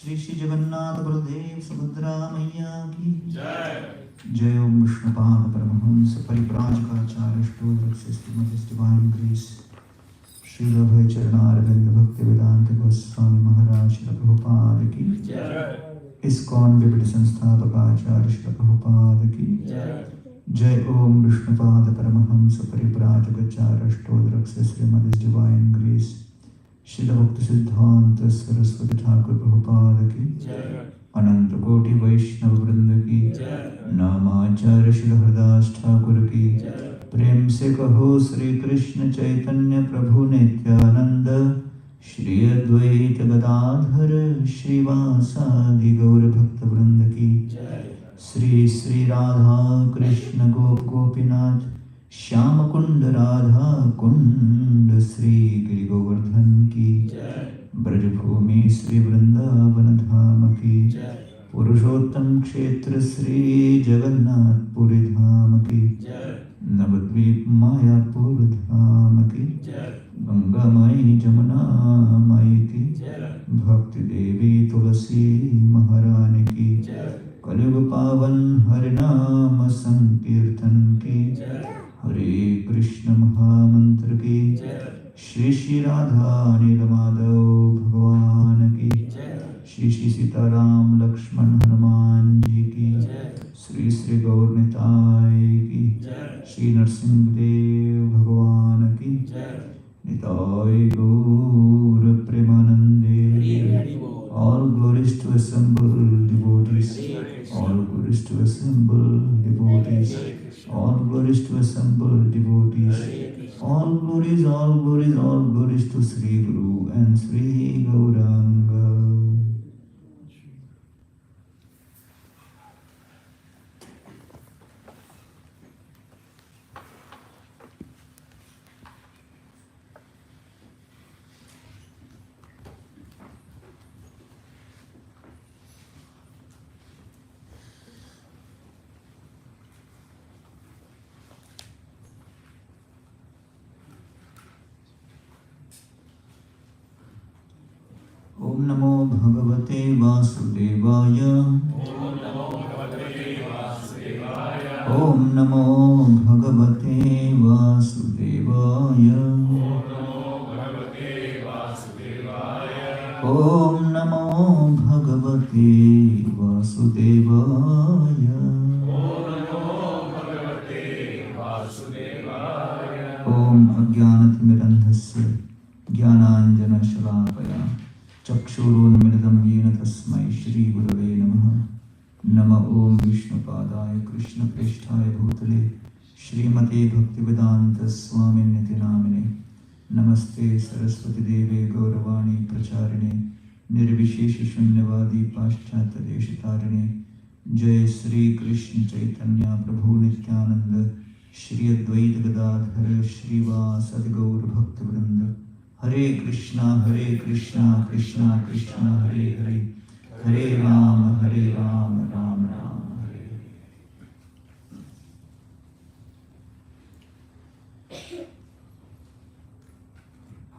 श्री श्री जगन्नाथ बलदेव सुभद्रा मैया की जय। ओम विष्णुपाद परमहंस परिव्राजकाचार्य श्रीमती डिवाइन ग्रेस श्री अभय चरणारविंद भक्ति वेदांत गोस्वामी महाराज श्री प्रभुपाद की जय। इस्कॉन विविध संस्थापक आचार्य श्री प्रभुपाद की जय। ओम विष्णुपाद परमहंस परिव्राजकाचार्य श्रीमती डिवाइन ग्रेस श्री भक्ति सिद्धांत सरस्वती ठाकुर प्रभुपाद की अनंत कोटि वैष्णव वृंद की नामाचार्य श्री हरदास ठाकुर की प्रेम से कहो श्री कृष्ण चैतन्य प्रभु नित्यानंद श्री अद्वैत गदाधर श्रीवासादि गौर भक्त वृंद की श्री श्री राधा कृष्ण गोप गोपीनाथ श्याम कुंड राधा कुंड श्री गिरि गोवर्धन की ब्रजभूमि श्री वृंदावन धाम की पुरुषोत्तम क्षेत्र श्री जगन्नाथ पुरी धाम की नवद्वीप मायापुर धाम की गंगा माई जमुना माई की भक्ति देवी तुलसी महारानी की कलयुग पावन हरिनाम संकीर्तन की हरे कृष्ण महामंत्र की श्री श्री राधा नील माधव भगवान की श्री श्री सीताराम लक्ष्मण हनुमान जी की श्री श्री गौर निताय की श्री नरसिंह देव भगवान की निताय गौर प्रेमानंदे। All glories to assemble devotees. All glories to assemble devotees. All glories to assemble devotees. All glories, all glories, all glories to Sri Guru and Sri Gauranga. ओम नमो भगवते वासुदेवाय। ओम नमो भगवते वासुदेवाय। ओम नमो भगवते वासुदेवाय। ओम अज्ञानतिमिरन्धस्य ज्ञानाञ्जनशलाकया चक्षुरुन्मिलितं येन तस्मै श्रीगुरवे नमः। नमः ओम विष्णुपादाय कृष्णप्रेष्ठाय भूतले Shrimate Bhaktivedanta Swaminiti Namine Namaste Saraswati Deve Gauravani Pracharine Nirvisheshi Shunyavadi Paschata Deshitarine Jai Sri Krishna Chaitanya Prabhu Nityananda Shri Advaita Gadadhara Shriva Sadgaur Bhaktivinoda Hare Krishna Krishna Krishna Hare Hare Hare Rama Rama Rama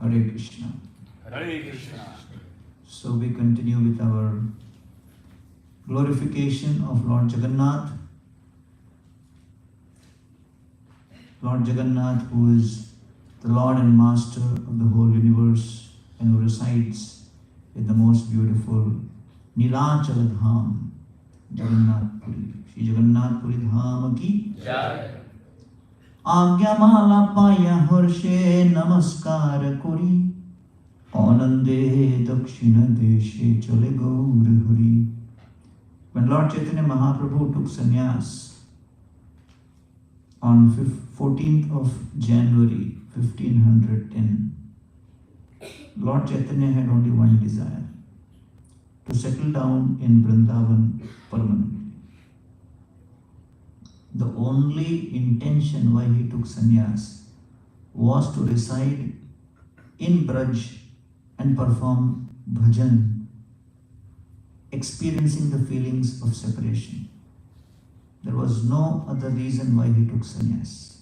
Hare Krishna. Hare Krishna. So we continue with our glorification of Lord Jagannath. Lord Jagannath, who is the Lord and Master of the whole universe and who resides in the most beautiful Nilachala Dham, Jagannath Puri. Shri Jagannath Puri Dham ki Jai. Agyamala paya harshe namaskar kori Anande dakshina deshe chale gaur hari. When Lord Chaitanya Mahaprabhu took sannyas on 14th of January 1510, Lord Chaitanya had only one desire: to settle down in Vrindavan permanently. The only intention why he took sannyas was to reside in Braj and perform bhajan, experiencing the feelings of separation. There was no other reason why he took sannyas.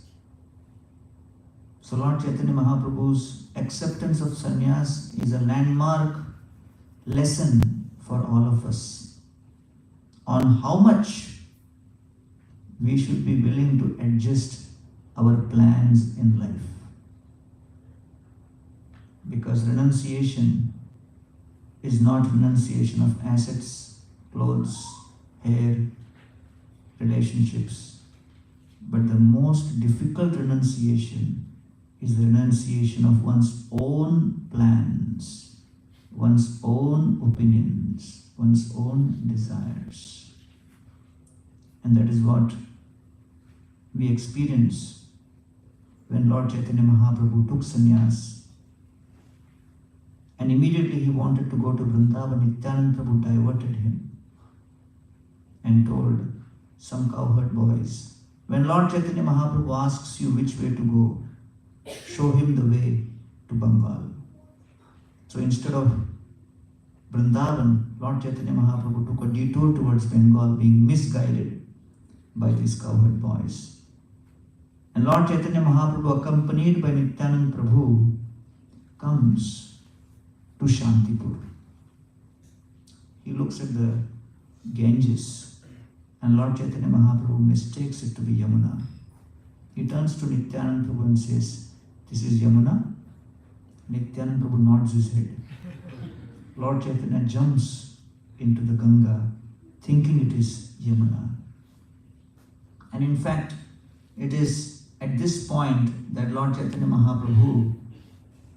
So Lord Chaitanya Mahaprabhu's acceptance of sannyas is a landmark lesson for all of us on how much we should be willing to adjust our plans in life. Because renunciation is not renunciation of assets, clothes, hair, relationships, but the most difficult renunciation is the renunciation of one's own plans, one's own opinions, one's own desires. And that is what we experience when Lord Chaitanya Mahaprabhu took sannyas. And immediately he wanted to go to Vrindavan. Nityananda Prabhu diverted him and told some cowherd boys, when Lord Chaitanya Mahaprabhu asks you which way to go, show him the way to Bengal. So instead of Vrindavan, Lord Chaitanya Mahaprabhu took a detour towards Bengal, being misguided by these cowherd boys. And Lord Chaitanya Mahaprabhu, accompanied by Nityananda Prabhu, comes to Shantipur. He looks at the Ganges, and Lord Chaitanya Mahaprabhu mistakes it to be Yamuna. He turns to Nityananda Prabhu and says, "This is Yamuna?" Nityananda Prabhu nods his head. Lord Chaitanya jumps into the Ganga, thinking it is Yamuna. And in fact, it is at this point that Lord Chaitanya Mahaprabhu,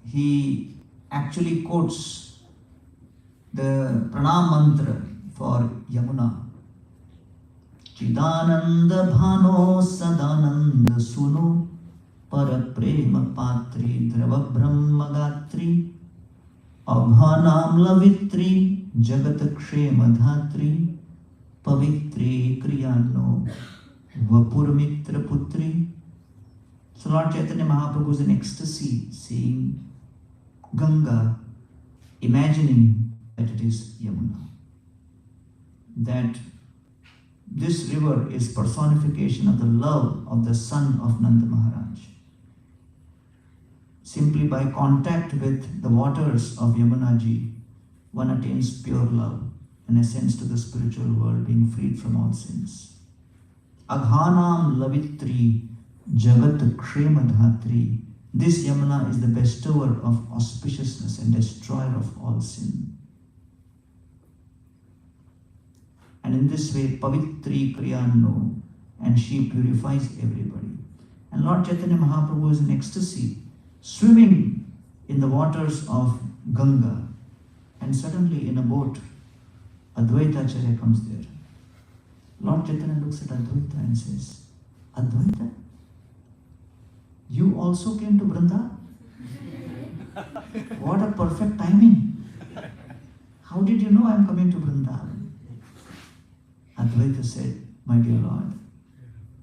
he actually quotes the pranam mantra for Yamuna. Chidananda bhano sadananda suno paraprema patri drava brahma gatri abhanam lavitri jagat kshema dhatri pavitri kriyano vapur mitra putri. So Lord Chaitanya Mahaprabhu is in ecstasy, seeing Ganga, imagining that it is Yamuna. That this river is personification of the love of the son of Nanda Maharaj. Simply by contact with the waters of Yamunaji, one attains pure love and ascends to the spiritual world, being freed from all sins. Aghanam lavitri jagat kshema dhatri. This Yamuna is the bestower of auspiciousness and destroyer of all sin. And in this way, Pavitri Kriyanno, and she purifies everybody. And Lord Chaitanya Mahaprabhu is in ecstasy, swimming in the waters of Ganga. And suddenly in a boat, Advaita Acharya comes there. Lord Chaitanya looks at Advaita and says, Advaita, you also came to Vrindavan? What a perfect timing. How did you know I am coming to Vrindavan? Advaita said, my dear Lord,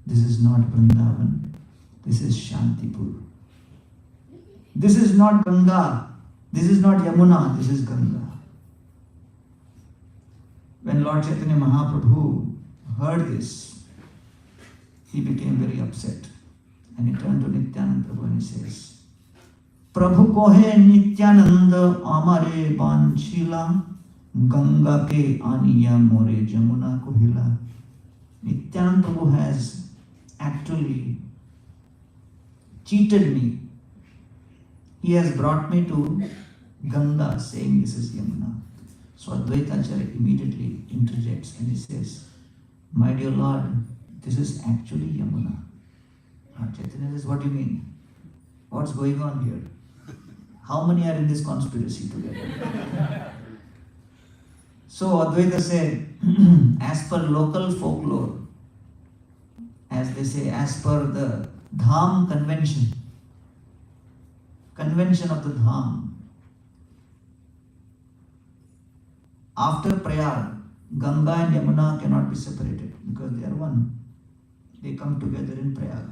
this is not Vrindavan, this is Shantipur. This is not Ganga, this is not Yamuna, this is Ganga. When Lord Chaitanya Mahaprabhu heard this, he became very upset. And he turned to Nityananda Prabhu and he says, Prabhu kohe Nityananda amare banchila Ganga ke aniya more Jamuna kohila. Nityananda Prabhu has actually cheated me. He has brought me to Ganga saying this is Yamuna. So Advaita Acharya immediately interjects and he says, my dear Lord, this is actually Yamuna. Lord Chaitanya says, what do you mean? What's going on here? How many are in this conspiracy together? So Advaita said, as per local folklore, as they say, as per the Dham convention of the Dham, after Prayag, Ganga and Yamuna cannot be separated because they are one. They come together in Prayag.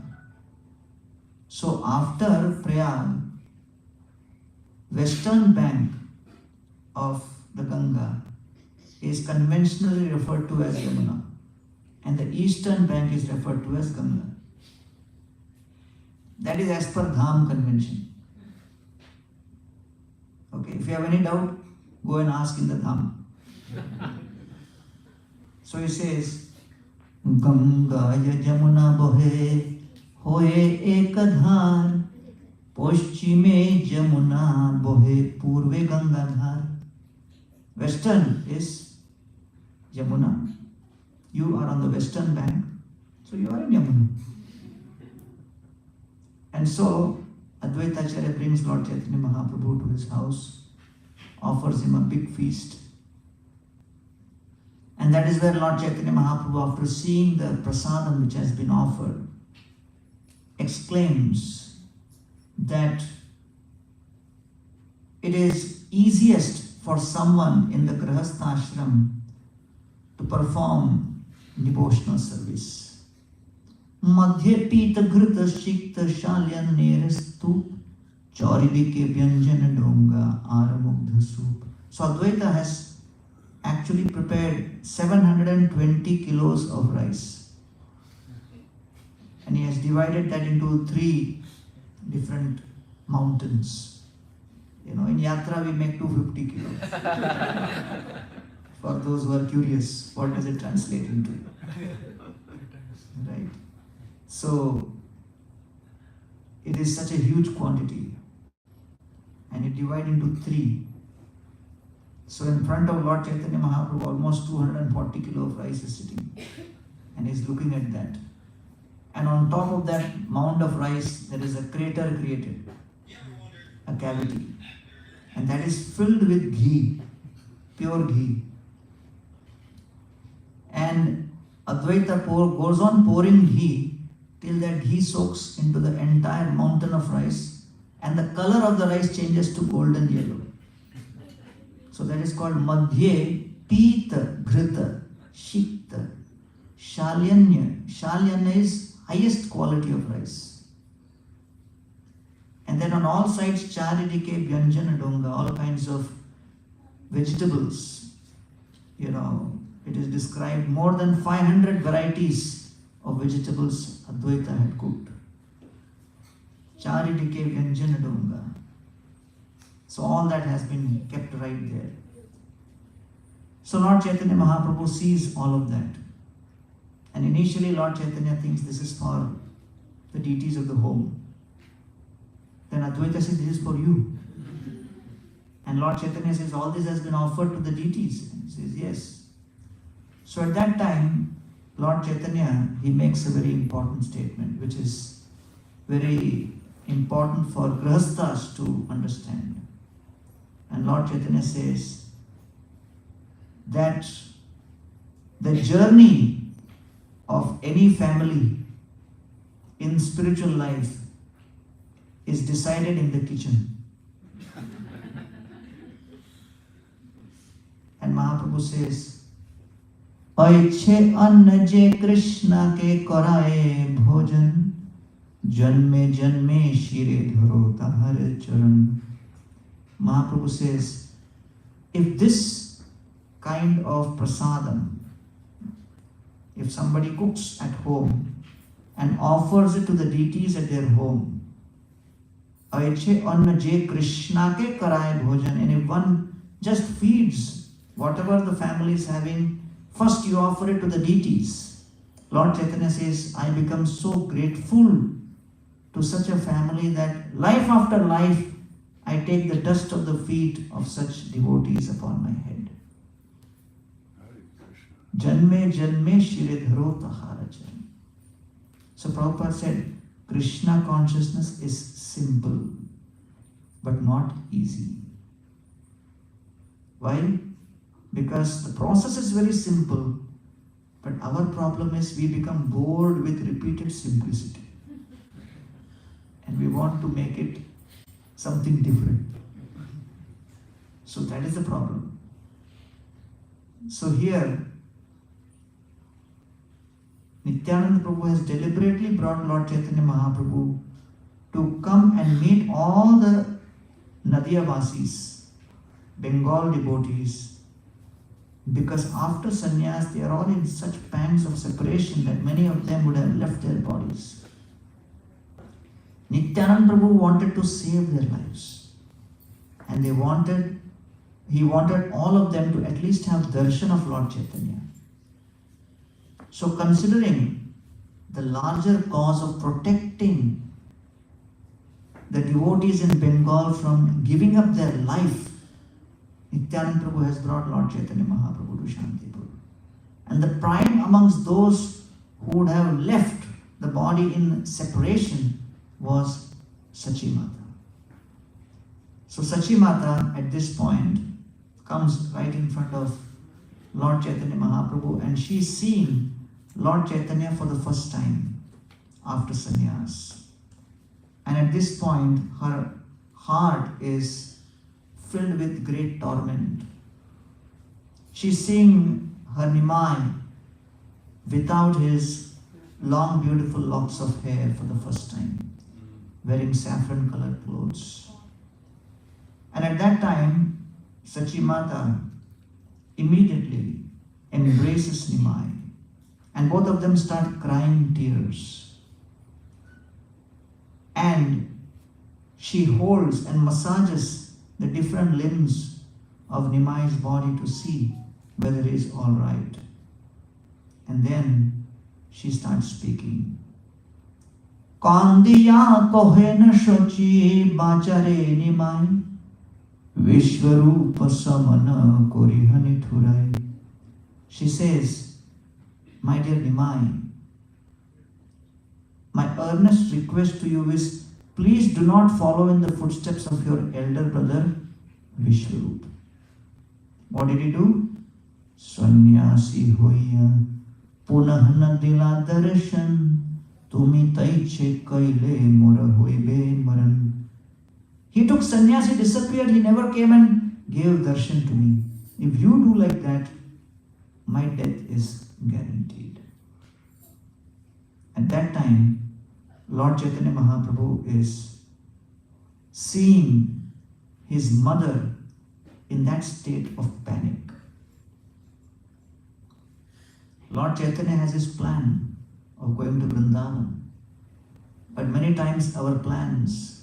So after Prayag, western bank of the Ganga is conventionally referred to as Yamuna and the eastern bank is referred to as Ganga. That is as per Dham convention. Okay, if you have any doubt, go and ask in the Dham. So he says, Ganga ya Jamuna bohe hoye ek dhar Poschime Jamuna bohe purve Ganga dhar. Western is Yamuna. You are on the western bank, so you are in Yamuna. And so Advaita Acharya brings Lord Chaitanya Mahaprabhu to his house, offers him a big feast. And that is where Lord Chaitanya Mahaprabhu, after seeing the prasadam which has been offered, exclaims that it is easiest for someone in the Grahastha ashram to perform devotional service. Madhye pita ghrita shikta shalyan nerestu chauridike vyanjana donga aramugdha soup. So Advaita has actually prepared 720 kilos of rice. And he has divided that into 3 different mountains. You know, in Yatra we make 250 kilos. For those who are curious, what does it translate into? Right? So, it is such a huge quantity. And it divided into 3. So in front of Lord Chaitanya Mahaprabhu, almost 240 kilo of rice is sitting. And he's looking at that. And on top of that mound of rice, there is a crater created. A cavity. And that is filled with ghee. Pure ghee. And Advaita goes on pouring ghee till that ghee soaks into the entire mountain of rice. And the color of the rice changes to golden yellow. So that is called Madhye Pita Ghrita Shikta Shalyanya. Shalyanya is highest quality of rice. And then on all sides Charidike Vyanjana Donga, all kinds of vegetables. You know, it is described more than 500 varieties of vegetables Advaita had cooked. Charidike Vyanjana Donga. So all that has been kept right there. So Lord Chaitanya Mahaprabhu sees all of that. And initially Lord Chaitanya thinks this is for the deities of the home. Then Advaita says, this is for you. And Lord Chaitanya says, all this has been offered to the deities. And he says, yes. So at that time, Lord Chaitanya, he makes a very important statement, which is very important for Grahasthas to understand. And Lord Chaitanya says that the journey of any family in spiritual life is decided in the kitchen. And Mahaprabhu says, Aiche anna je Krishna ke karaye bhojan, janme janme shire dharo tahar charan. Mahaprabhu says, if this kind of prasadam, if somebody cooks at home and offers it to the deities at their home, Aiche anna je Krishna ke karaye bhojan, and if one just feeds whatever the family is having, first you offer it to the deities. Lord Chaitanya says, I become so grateful to such a family that life after life I take the dust of the feet of such devotees upon my head. Janme janme shiridharo taharajan. So Prabhupada said, Krishna consciousness is simple, but not easy. Why? Because the process is very simple, but our problem is we become bored with repeated simplicity. And we want to make it something different. So that is the problem. So here, Nityananda Prabhu has deliberately brought Lord Chaitanya Mahaprabhu to come and meet all the Nadiyavasis, Bengal devotees, because after sannyas they are all in such pangs of separation that many of them would have left their bodies. Nityananda Prabhu wanted to save their lives, and he wanted all of them to at least have darshan of Lord Chaitanya. So considering the larger cause of protecting the devotees in Bengal from giving up their life, Nityananda Prabhu has brought Lord Chaitanya Mahaprabhu to Shantipur. And the prime amongst those who would have left the body in separation was Sachi Mata. So Sachi Mata at this point comes right in front of Lord Chaitanya Mahaprabhu, and she is seeing Lord Chaitanya for the first time after sannyas. And at this point her heart is filled with great torment. She's seeing her Nimai without his long beautiful locks of hair for the first time, wearing saffron colored clothes. And at that time, Sachi Mata immediately embraces Nimai, and both of them start crying tears. And she holds and massages the different limbs of Nimai's body to see whether he is all right. And then she starts speaking. Kandiya kohena shochi bachare Nimai Vishwarupa samana korihani thurai. She says, my dear Nimai, my earnest request to you is, please do not follow in the footsteps of your elder brother Vishwarupa. What did he do? Sannyasi hoya punah dila darshan tumi taiche kaile mora hoibe maran. He took sannyas, he disappeared, he never came and gave darshan to me. If you do like that, my death is guaranteed. At that time, Lord Chaitanya Mahaprabhu is seeing his mother in that state of panic. Lord Chaitanya has his plan of going to Vrindavan. But many times our plans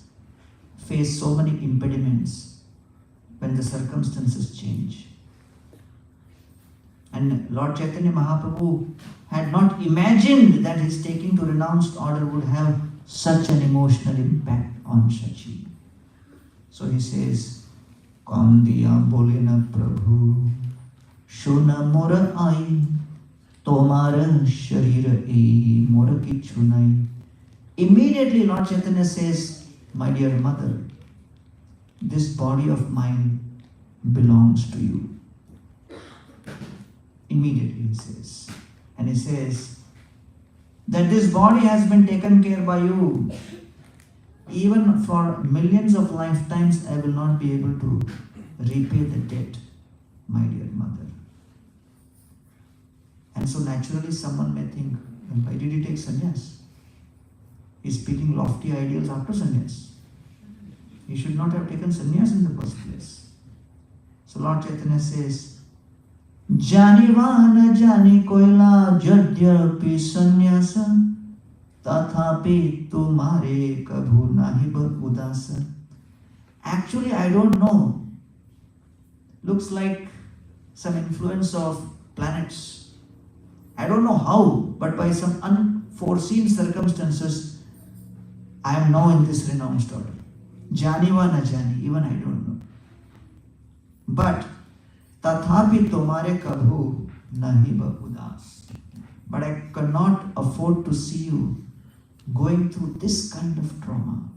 face so many impediments when the circumstances change. And Lord Chaitanya Mahaprabhu had not imagined that his taking to renounced order would have such an emotional impact on Sachi. So he says, Kandiya bolena prabhu, shuna mora ai, tomara sharira ei, mora kichunai. Immediately Lord Chaitanya says, my dear mother, this body of mine belongs to you. Immediately he says. And he says that this body has been taken care by you. even for millions of lifetimes, I will not be able to repay the debt, my dear mother. And so naturally someone may think, well, why did he take sannyas? He's speaking lofty ideals after sannyas. He should not have taken sannyas in the first place. So Lord Chaitanya says, Jani vana jani koila jadyapi sannyasa tathapi tumhare kabhu nahi udasa. Actually, I don't know. Looks like some influence of planets. I don't know how, but by some unforeseen circumstances, I am now in this renounced order. Jani va na jani, even I don't know. But tathapi tumhare kabhu nahi udas. But I cannot afford to see you going through this kind of trauma.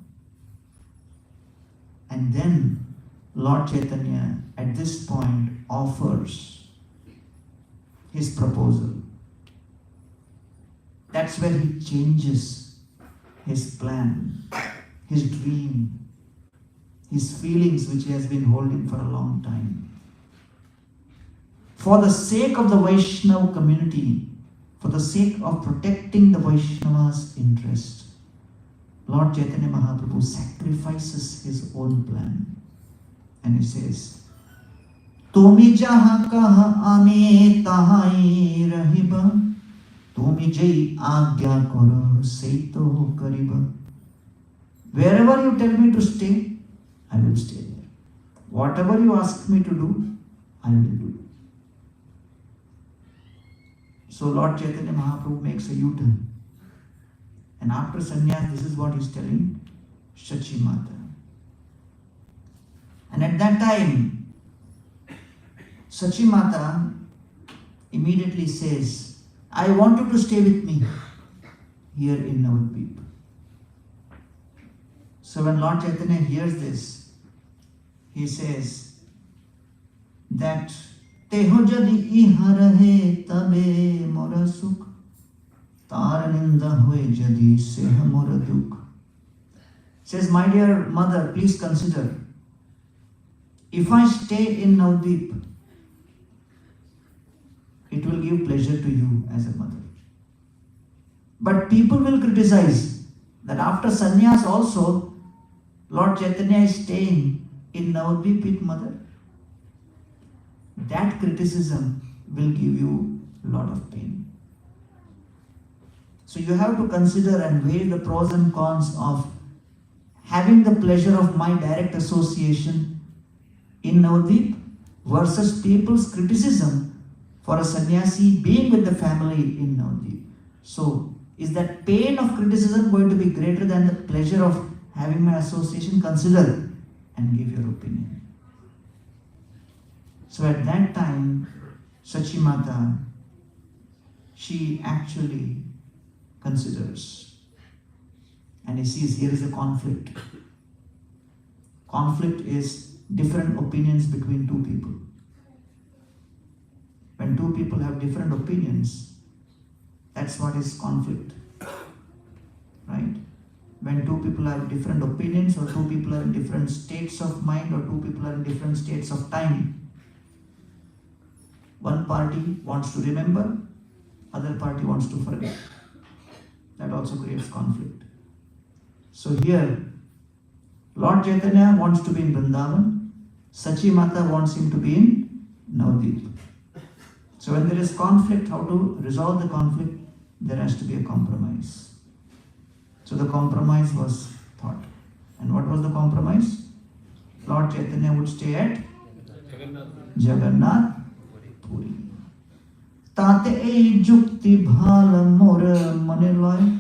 And then Lord Chaitanya at this point offers his proposal. That's where he changes his plan, his dream, his feelings which he has been holding for a long time. For the sake of the Vaishnava community, for the sake of protecting the Vaishnava's interest, Lord Chaitanya Mahaprabhu sacrifices his own plan. And he says, Tumi jaha kaha ame tahai rahiba, Tumi jai agya karo seito kariba. Wherever you tell me to stay, I will stay there. Whatever you ask me to do, I will do. So Lord Chaitanya Mahaprabhu makes a U-turn. And after sannyas, this is what he's telling Shachi Mata. And at that time, Shachi Mata immediately says, I want you to stay with me here in Navadvip. So when Lord Chaitanya hears this, he says that Teho jadi iha rahe tabe mora sukh, tar ninda hoye jadi seha mora dukh. Says, my dear mother, please consider, if I stay in Navadvip, it will give pleasure to you as a mother. But people will criticize that after sannyas also, Lord Chaitanya is staying in Navadvip with mother. That criticism will give you a lot of pain. So you have to consider and weigh the pros and cons of having the pleasure of my direct association in Navadvip versus people's criticism for a sannyasi being with the family in Navadvip. So is that pain of criticism going to be greater than the pleasure of having my association? Consider and give your opinion. So at that time, Shachi Mata, she actually considers. And he sees here is a conflict. Conflict is different opinions between two people. When two people have different opinions, that's what is conflict. Right? When two people have different opinions, or two people are in different states of mind, or two people are in different states of time, one party wants to remember, other party wants to forget. That also creates conflict. So here, Lord Chaitanya wants to be in Vrindavan, Shachi Mata wants him to be in Navadvip. So when there is conflict, how to resolve the conflict? There has to be a compromise. So the compromise was thought. And what was the compromise? Lord Chaitanya would stay at Jagannath Puri. Tate ei jukti bhala mora maneloi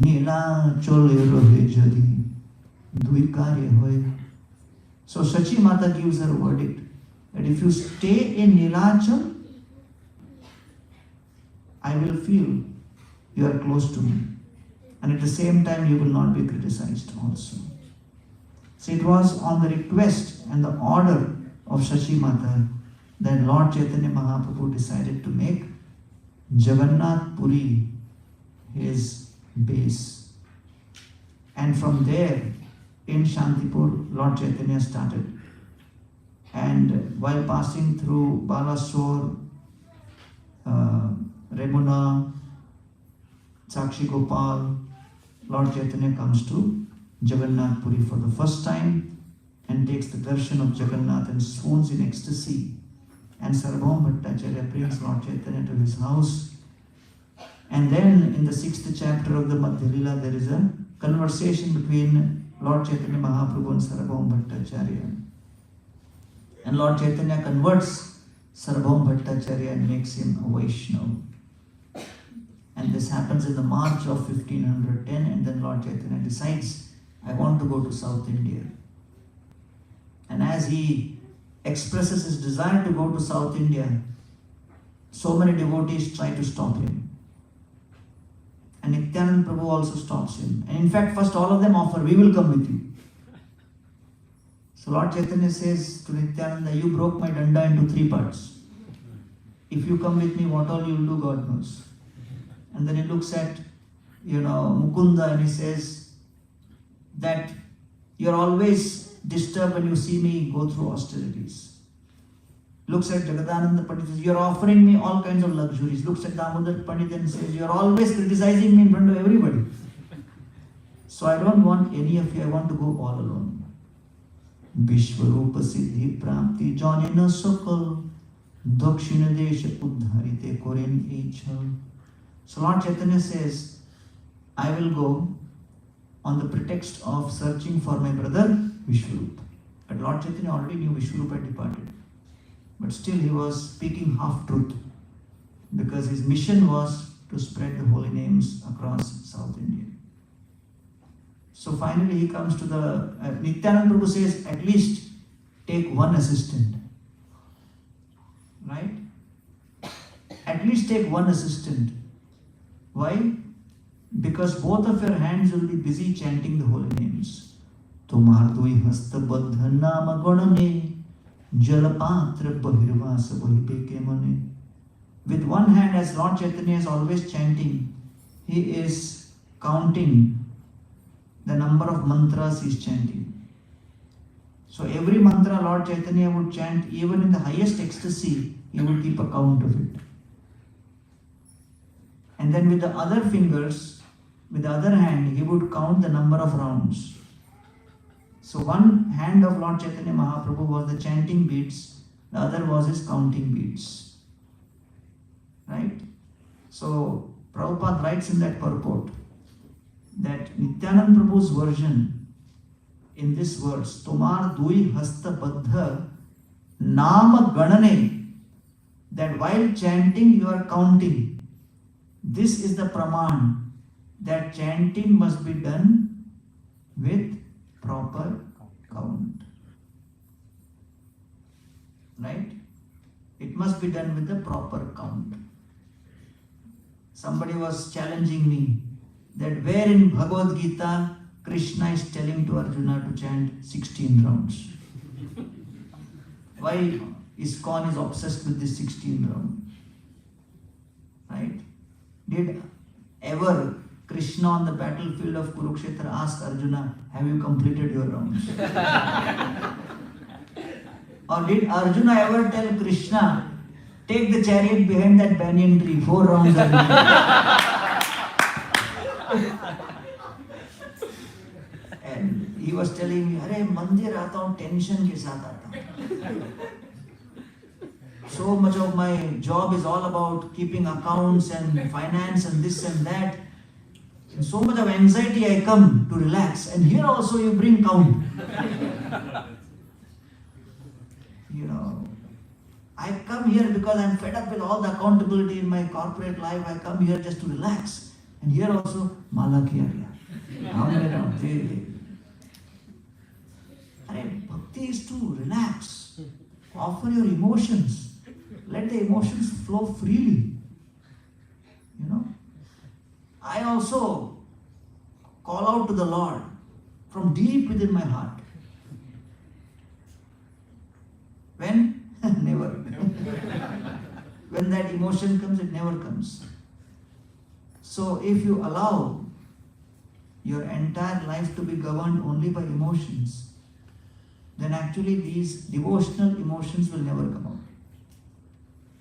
nila chole rohe jadi duikarya hoy. So Shachi Mata gives her verdict that if you stay in Nilachal, I will feel you are close to me. And at the same time, you will not be criticized also. So it was on the request and the order of Shachi Mata that Lord Chaitanya Mahaprabhu decided to make Jagannath Puri his base. And from there, in Shantipur, Lord Chaitanya started. And while passing through Balasore, Remuna, Sakshi Gopal, Lord Chaitanya comes to Jagannath Puri for the first time and takes the darshan of Jagannath and swoons in ecstasy. And Sarvabhauma Bhattacharya brings Lord Chaitanya to his house. And then in the 6th chapter of the Madhya Lila, there is a conversation between Lord Chaitanya Mahaprabhu and Sarvabhauma Bhattacharya. And Lord Chaitanya converts Sarvabhauma Bhattacharya and makes him a Vaishnava. And this happens in the March of 1510, and then Lord Chaitanya decides, I want to go to South India. And as he expresses his desire to go to South India, so many devotees try to stop him. And Nityananda Prabhu also stops him. And in fact, first all of them offer, we will come with you. So Lord Chaitanya says to Nityananda, you broke my danda into 3 parts. If you come with me, what all you will do, God knows. And then he looks at, Mukunda, and he says that you're always disturbed when you see me go through austerities. Looks at Jagadananda Pandit and says, you're offering me all kinds of luxuries. Looks at Damodar Pandit and says, you're always criticizing me in front of everybody. So I don't want any of you, I want to go all alone. Vishwarupa Siddhi Prapti Janina Sokal Dakshina Desha Uddharite Koren Echal. So Lord Chaitanya says, I will go on the pretext of searching for my brother Vishwarupa. But Lord Chaitanya already knew Vishwarupa had departed. But still he was speaking half-truth, because his mission was to spread the holy names across South India. So finally he comes to the, Nityananda Prabhu says, at least take one assistant. Right? At least take one assistant. Why? Because both of your hands will be busy chanting the holy names. Tomar dui hasta baddha nama ganane jalapatra bahirvasa bahibeke mane. With one hand, as Lord Chaitanya is always chanting, he is counting the number of mantras he is chanting. So every mantra Lord Chaitanya would chant, even in the highest ecstasy, he would keep a count of it. And then with the other fingers, with the other hand, he would count the number of rounds. So one hand of Lord Chaitanya Mahaprabhu was the chanting beats, the other was his counting beats. Right? So Prabhupada writes in that purport that Nityananda Prabhu's version in this verse, Tomar dui hasta baddha nama ganane, that while chanting you are counting. This is the praman, that chanting must be done with proper count. Right? It must be done with the proper count. Somebody was challenging me that where in Bhagavad Gita Krishna is telling to Arjuna to chant 16 rounds. Why ISKCON is obsessed with this 16 round? Right? Did ever Krishna on the battlefield of Kurukshetra ask Arjuna, have you completed your rounds? Or did Arjuna ever tell Krishna, take the chariot behind that banyan tree, 4 rounds are needed? And he was telling me, अरे मंदिर आता हूँ tension के साथ आता हूँ. So much of my job is all about keeping accounts and finance and this and that. And so much of anxiety I come to relax. And here also you bring count. I come here because I'm fed up with all the accountability in my corporate life. I come here just to relax. And here also, Mala kiya gaya. Bhakti is to relax. Offer your emotions. Let the emotions flow freely. I also call out to the Lord from deep within my heart. When? Never. When that emotion comes, it never comes. So if you allow your entire life to be governed only by emotions, then actually these devotional emotions will never come out.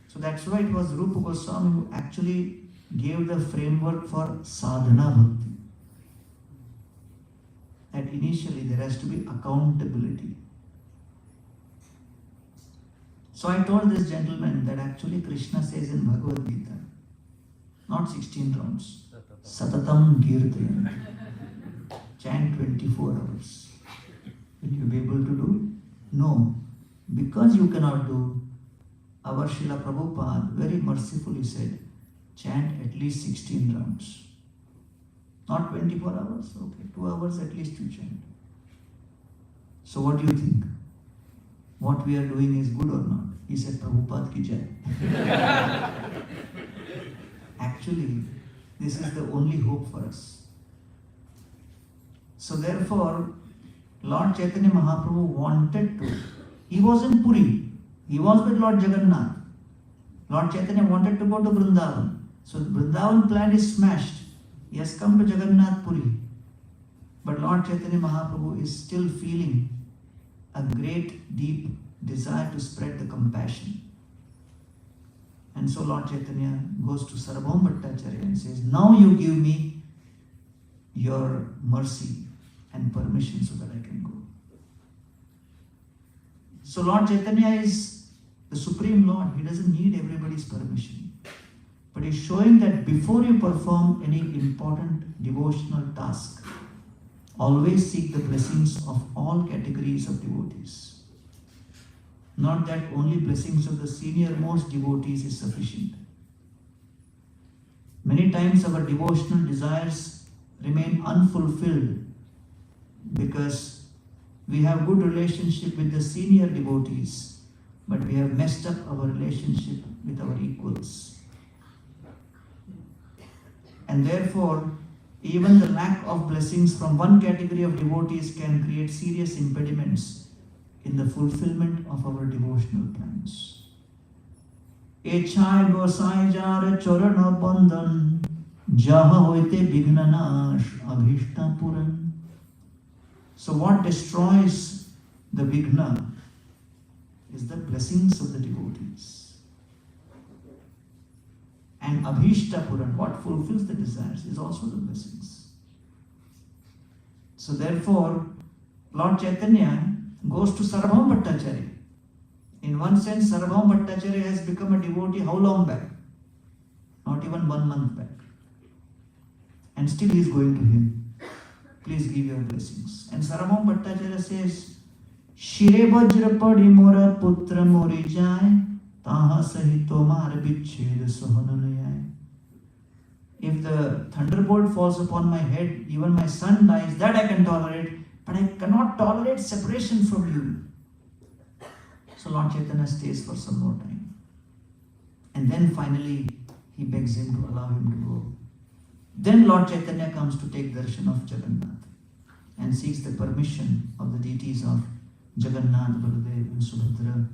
So that's why it was Rupa Goswami who actually gave the framework for sadhana bhakti. That initially there has to be accountability. So I told this gentleman that actually Krishna says in Bhagavad Gita, not 16 rounds, Satatam Kirtaya, chant 24 hours. Will you be able to do? No. Because you cannot do, our Srila Prabhupada very mercifully said, chant at least 16 rounds. Not 24 hours, okay, 2 hours at least you chant. So what do you think? What we are doing is good or not? He said, Prabhupada ki jai. Actually, this is the only hope for us. So therefore, Lord Chaitanya Mahaprabhu wanted to. He was in Puri. He was with Lord Jagannath. Lord Chaitanya wanted to go to Vrindavan. So the Vrindavan plan is smashed. He has come to Jagannath Puri. But Lord Chaitanya Mahaprabhu is still feeling a great, deep desire to spread the compassion. And so Lord Chaitanya goes to Sarvabhauma Bhattacharya and says, now you give me your mercy and permission so that I can go. So Lord Chaitanya is the Supreme Lord. He doesn't need everybody's permission. But he's showing that before you perform any important devotional task, always seek the blessings of all categories of devotees. Not that only blessings of the senior most devotees is sufficient. Many times our devotional desires remain unfulfilled because we have good relationship with the senior devotees, but we have messed up our relationship with our equals. And therefore, even the lack of blessings from one category of devotees can create serious impediments in the fulfillment of our devotional plans. Echai gosai jara chorana bandhan jaha hoite vignanash abhishta puran. So what destroys the vigna is the blessings of the devotees. And abhishta puran, what fulfills the desires, is also the blessings. So therefore, Lord Chaitanya goes to Sarvabhauma Bhattacharya. In one sense, Sarvabhauma Bhattacharya has become a devotee how long back? Not even 1 month back. And still he is going to him. Please give your blessings. And Sarvabhauma Bhattacharya says, Shire Vajra Padi Mora Putra Mori Jai Taha Sahito Mar Bichhed Sohananayai. If the thunderbolt falls upon my head, even my son dies, that I can tolerate. But I cannot tolerate separation from you. So Lord Chaitanya stays for some more time. And then finally, he begs him to allow him to go. Then Lord Chaitanya comes to take darshan of Jagannath and seeks the permission of the deities of Jagannath, Baladev and Subhadra.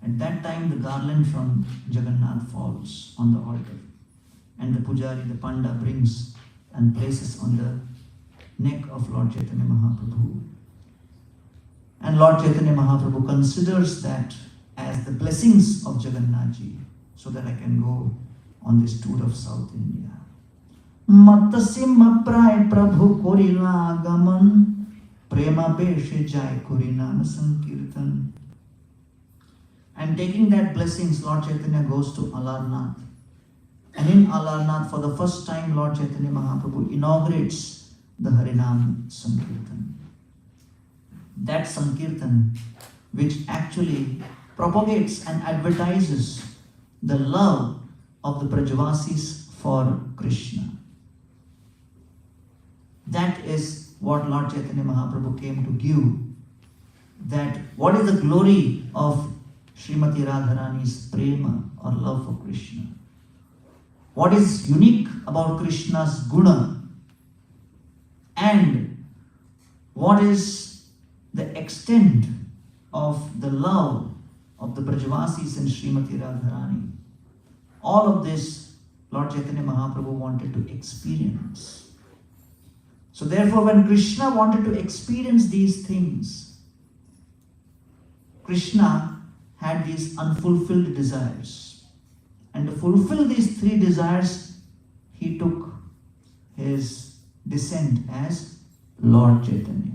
At that time, the garland from Jagannath falls on the altar. And the pujari, the panda, brings and places on the neck of Lord Chaitanya Mahaprabhu. And Lord Chaitanya Mahaprabhu considers that as the blessings of Jagannathji, so that I can go on this tour of South India. Mattasimma pray prabhu korila agaman prema beshe jai korinam sankirtan. And taking that blessings, Lord Chaitanya goes to Alarnath. And in Alarnath, for the first time, Lord Chaitanya Mahaprabhu inaugurates the Harinam Sankirtan. That Sankirtan, which actually propagates and advertises the love of the Brajavasis for Krishna. That is what Lord Chaitanya Mahaprabhu came to give. That what is the glory of Srimati Radharani's prema or love for Krishna? What is unique about Krishna's guna? And what is the extent of the love of the Brajavasis and Srimati Radharani? All of this Lord Chaitanya Mahaprabhu wanted to experience. So therefore, when Krishna wanted to experience these things, Krishna had these unfulfilled desires. And to fulfill these three desires, he took his descent as Lord Chaitanya.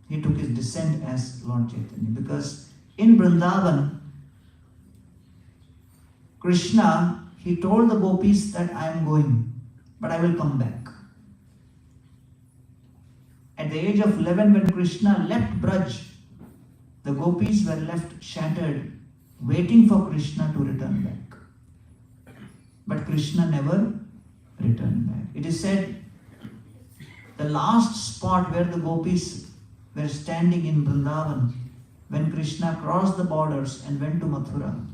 He took his descent as Lord Chaitanya. Because in Vrindavan, Krishna, he told the gopis that I am going, but I will come back. At the age of 11, when Krishna left Braj, the gopis were left shattered, waiting for Krishna to return back. But Krishna never returned back. It is said, the last spot where the gopis were standing in Vrindavan, when Krishna crossed the borders and went to Mathura,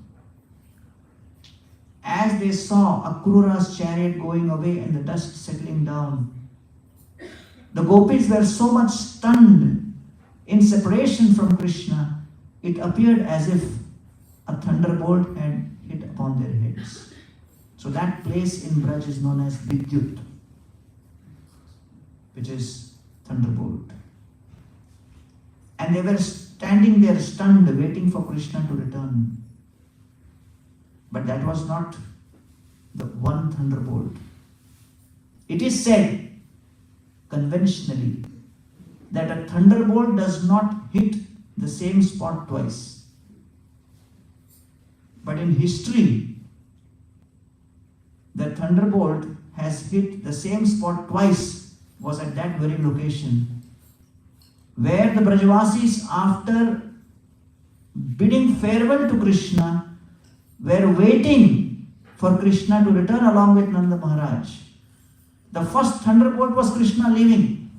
as they saw Akrura's chariot going away and the dust settling down, the gopis were so much stunned in separation from Krishna, it appeared as if a thunderbolt had hit upon their heads. So that place in Braj is known as Vidyut, which is thunderbolt. And they were standing there stunned, waiting for Krishna to return. But that was not the one thunderbolt. It is said conventionally that a thunderbolt does not hit the same spot twice. But in history, the thunderbolt has hit the same spot twice, was at that very location, where the Brajavasis, after bidding farewell to Krishna, were waiting for Krishna to return along with Nanda Maharaj. The first thunderbolt was Krishna leaving,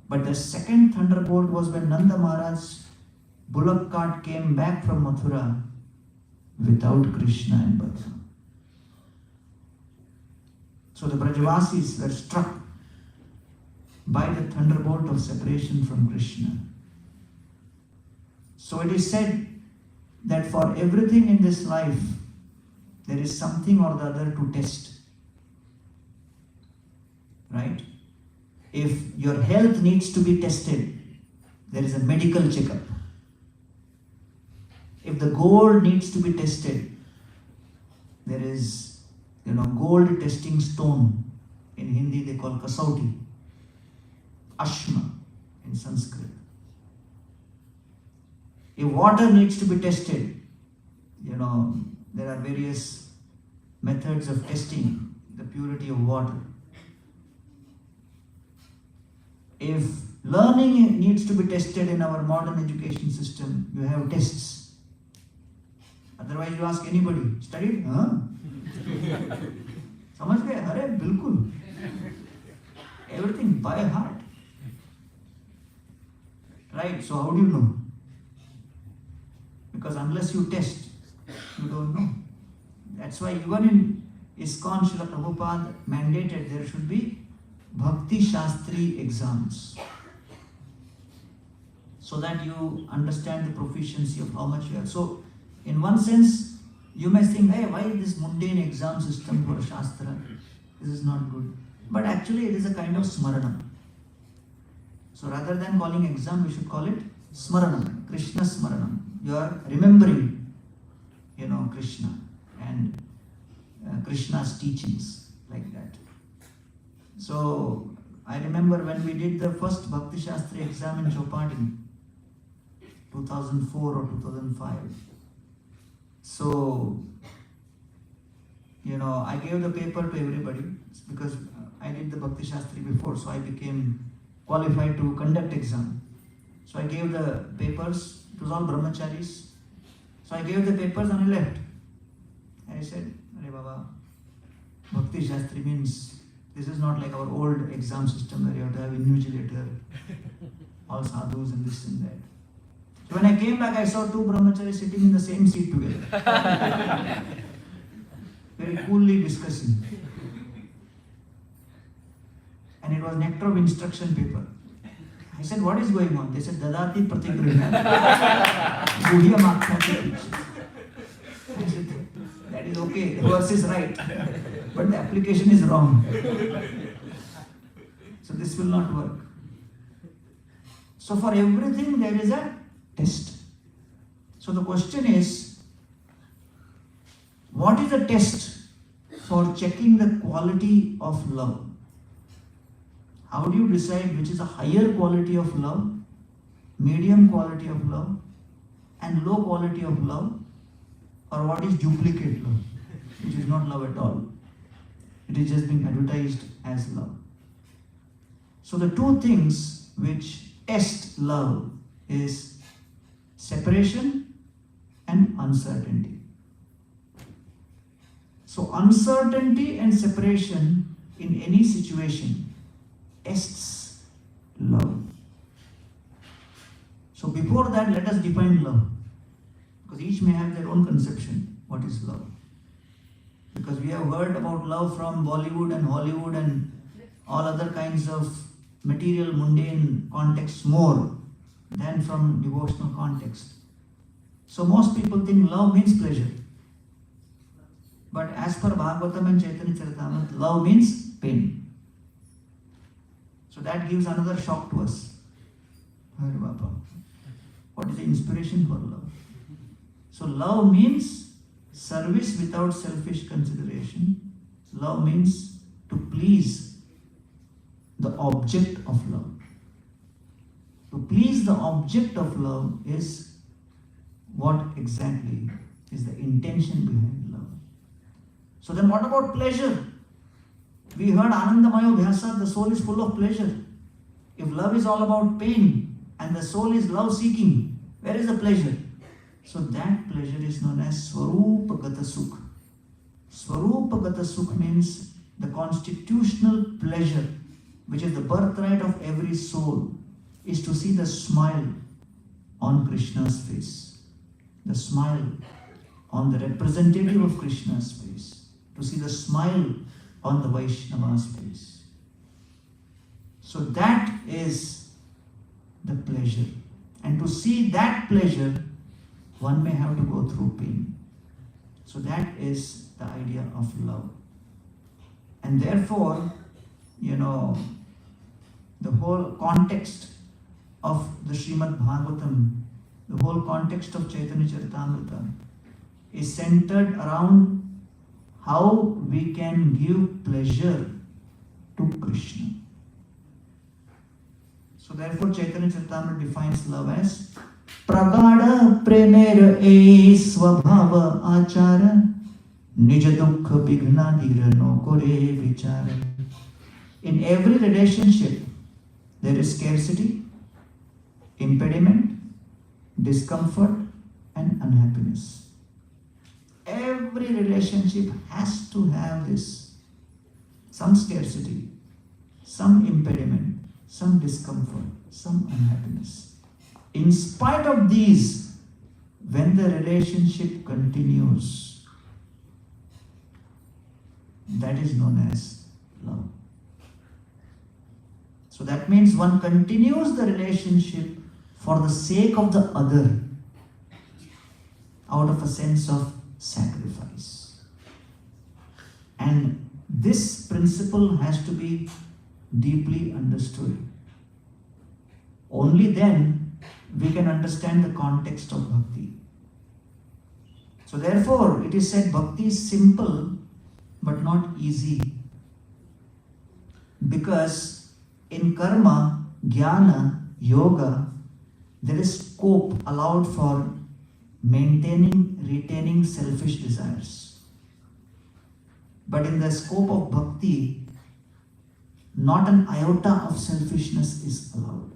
but the second thunderbolt was when Nanda Maharaj's bullock cart came back from Mathura without Krishna and Balram. So the Brajavasis were struck by the thunderbolt of separation from Krishna. So it is said that for everything in this life, there is something or the other to test. Right? If your health needs to be tested, there is a medical checkup. If the gold needs to be tested, there is, gold testing stone. In Hindi they call kasauti. Ashma in Sanskrit. If water needs to be tested, there are various methods of testing the purity of water. If learning needs to be tested in our modern education system, you have tests. Otherwise you ask anybody, studied? Huh? समझ गए? अरे बिल्कुल. Everything by heart. Right? So how do you know? Because unless you test, you don't know. That's why even in ISKCON, Srila Prabhupada mandated there should be Bhakti Shastri exams, so that you understand the proficiency of how much you have. So, in one sense, you may think, hey, why this mundane exam system for Shastra? This is not good. But actually, it is a kind of smaranam. So, rather than calling exam, we should call it smaranam, Krishna smaranam. You are remembering, Krishna and Krishna's teachings, like that. So, I remember when we did the first Bhakti Shastri exam in Chopati, 2004 or 2005. So, I gave the paper to everybody because I did the Bhakti Shastri before, so I became qualified to conduct exam. So I gave the papers, it was all brahmacharis. So I gave the papers and I left. And I said, Arey Baba, Bhakti Shastri means this is not like our old exam system where you have to have invigilator, all sadhus and this and that. So when I came back, I saw two brahmacharis sitting in the same seat together. Very coolly discussing. And it was nectar of instruction paper. I said, what is going on? They said, Dadati Pratigrihya. Budhiya Makhyati. I said, that is okay, the verse is right, but the application is wrong. So this will not work. So for everything there is a test. So the question is, what is the test for checking the quality of love? How do you decide which is a higher quality of love, medium quality of love, and low quality of love, or what is duplicate love, which is not love at all? It is just being advertised as love. So the two things which test love is separation and uncertainty. So uncertainty and separation in any situation tests love. So before that, let us define love, because each may have their own conception. What is love? Because we have heard about love from Bollywood and Hollywood and all other kinds of material, mundane contexts more than from devotional context. So most people think love means pleasure. But as per Bhagavatam and Chaitanya Charitamrita, love means pain. So that gives another shock to us. What is the inspiration for love? So love means service without selfish consideration. Love means to please the object of love. To please the object of love is what exactly is the intention behind love. So then what about pleasure? We heard Anandamayo Bhyasa, the soul is full of pleasure. If love is all about pain and the soul is love seeking, where is the pleasure? So that pleasure is known as Swarupagata Sukh. Swarupagata Sukh means the constitutional pleasure, which is the birthright of every soul, is to see the smile on Krishna's face, the smile on the representative of Krishna's face, to see the smile on the Vaishnava's face. So that is the pleasure. And to see that pleasure, one may have to go through pain. So that is the idea of love. And therefore, the whole context of the Srimad Bhagavatam, the whole context of Chaitanya Charitamrita is centered around how we can give pleasure to Krishna. So therefore Chaitanya Charitamrita defines love as Pragada Premera E Swabhava Achara Nija Dukha Bignadira No Kore Vichara. In every relationship, there is scarcity, impediment, discomfort, and unhappiness. Every relationship has to have this. Some scarcity, some impediment, some discomfort, some unhappiness. In spite of these, when the relationship continues, that is known as love. So that means one continues the relationship for the sake of the other, out of a sense of sacrifice. And this principle has to be deeply understood. Only then we can understand the context of bhakti. So therefore it is said bhakti is simple but not easy. Because in karma, jnana, yoga, there is scope allowed for retaining selfish desires. But in the scope of bhakti, not an iota of selfishness is allowed.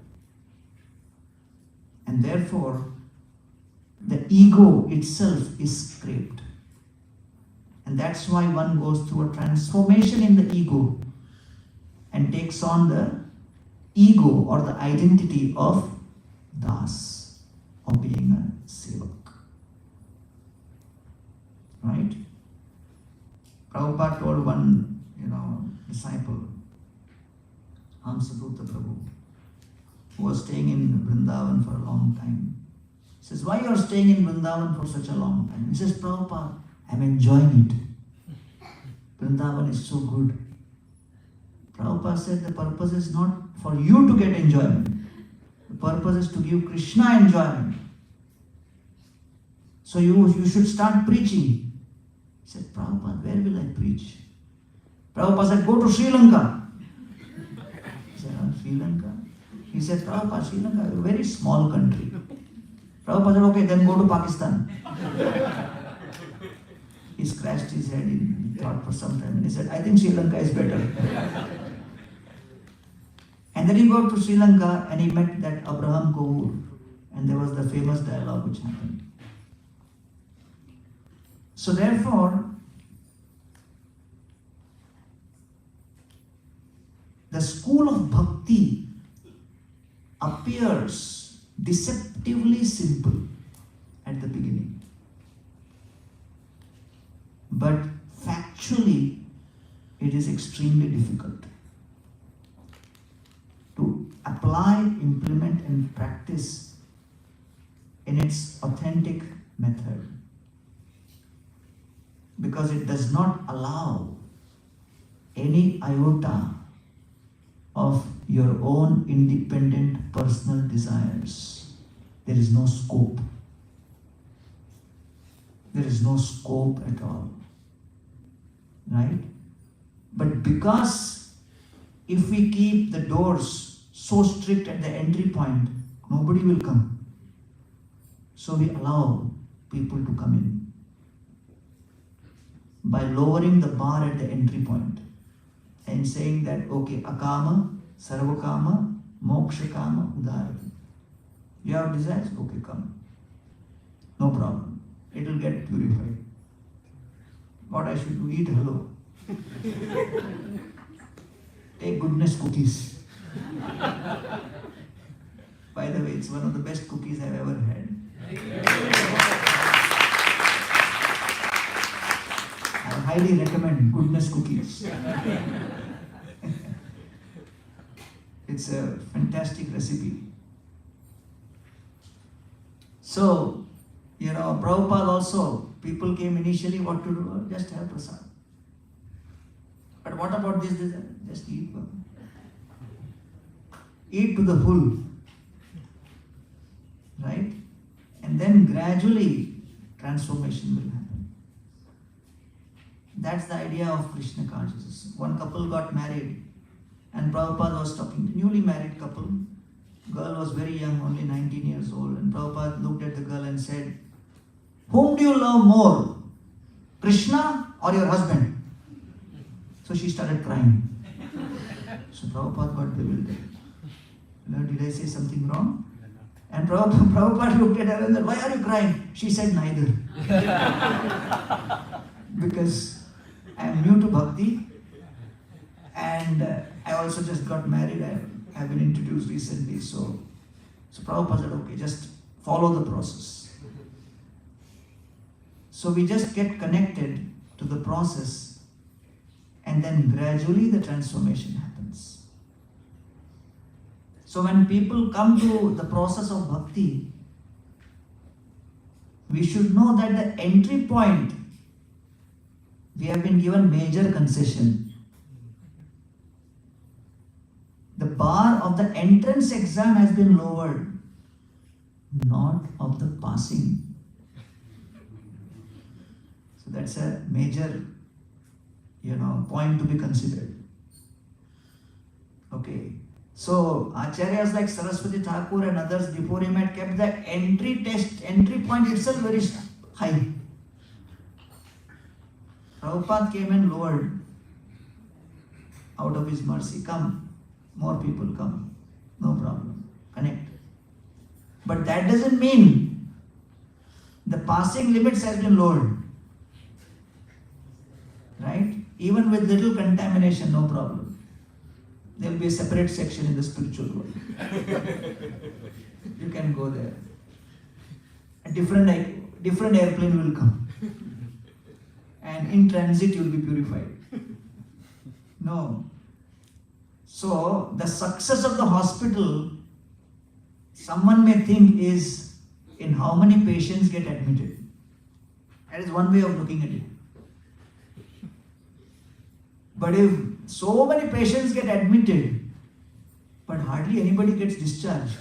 And therefore, the ego itself is scraped. And that's why one goes through a transformation in the ego and takes on the ego or the identity of das, of being a sevak. Right? Prabhupada told one, disciple, Hamsadutta Prabhu, who was staying in Vrindavan for a long time. He says, why you are staying in Vrindavan for such a long time? He says, Prabhupada, I'm enjoying it. Vrindavan is so good. Prabhupada said the purpose is not for you to get enjoyment. The purpose is to give Krishna enjoyment. So you should start preaching. He said, Prabhupada, where will I preach? Prabhupada said, go to Sri Lanka. He said, Sri Lanka? He said, Prabhupada, Sri Lanka is a very small country. Prabhupada said, okay, then go to Pakistan. He scratched his head, he thought for some time, and he said, I think Sri Lanka is better. And then he got to Sri Lanka and he met that Abraham Kohur, and there was the famous dialogue which happened. So therefore, the school of bhakti appears deceptively simple at the beginning. But factually, it is extremely difficult to apply, implement and practice in its authentic method. Because it does not allow any iota of your own independent personal desires. There is no scope. There is no scope at all. Right? But because if we keep the doors so strict at the entry point, nobody will come. So we allow people to come in by lowering the bar at the entry point and saying that, okay, akama, sarvakama, mokshakama, udara. You have desires? Okay, come. No problem. It will get purified. What I should do? Eat hello. Take goodness cookies. By the way, it's one of the best cookies I've ever had. I highly recommend goodness cookies. It's a fantastic recipe. So, Prabhupada also, people came initially what to do? Just have prasad. But what about this? Just eat. Eat to the full. Right? And then gradually transformation will happen. That's the idea of Krishna consciousness. One couple got married and Prabhupada was talking, newly married couple. Girl was very young, only 19 years old. And Prabhupada looked at the girl and said, whom do you love more? Krishna or your husband? So she started crying. So Prabhupada got bewildered. Did I say something wrong? And Prabhupada looked at her and said, why are you crying? She said, neither. Because I am new to bhakti and I also just got married. I have been introduced recently. So Prabhupada said, okay, just follow the process. So we just get connected to the process and then gradually the transformation happens. So when people come to the process of bhakti, we should know that the entry point, we have been given major concession. The bar of the entrance exam has been lowered, not of the passing. So that's a major, point to be considered. Okay. So Acharyas like Saraswati Thakur and others before him had kept the entry point itself very high. Prabhupada came and lowered out of his mercy. Come, more people come. No problem. Connect. But that doesn't mean the passing limits has been lowered. Right? Even with little contamination, no problem. There will be a separate section in the spiritual world. You can go there. A different airplane will come. And in transit you will be purified. No. So the success of the hospital, someone may think, is in how many patients get admitted. That is one way of looking at it. But if So many patients get admitted, but hardly anybody gets discharged.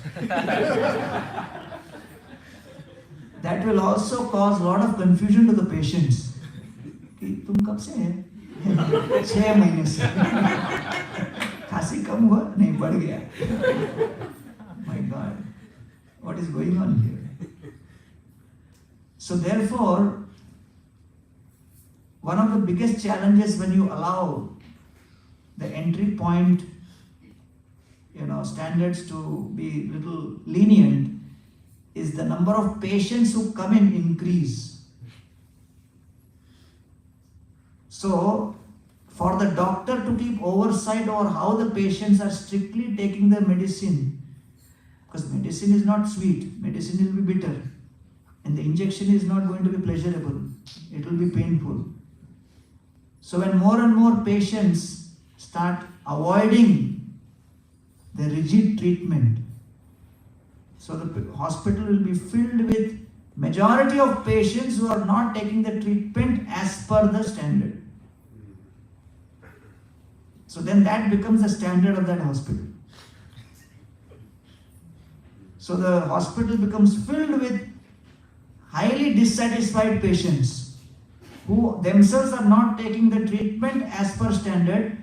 That will also cause a lot of confusion to the patients. कि तुम कब से हैं? 6 महीने से. खांसी कम हुआ? नहीं, बढ़ गया. My God, what is going on here? So therefore, one of the biggest challenges when you allow the entry point, standards to be little lenient, is the number of patients who come in increase. So, for the doctor to keep oversight over how the patients are strictly taking the medicine, because medicine is not sweet, medicine will be bitter, and the injection is not going to be pleasurable, it will be painful. So when more and more patients start avoiding the rigid treatment, so the hospital will be filled with majority of patients who are not taking the treatment as per the standard. So then that becomes the standard of that hospital. So the hospital becomes filled with highly dissatisfied patients who themselves are not taking the treatment as per standard,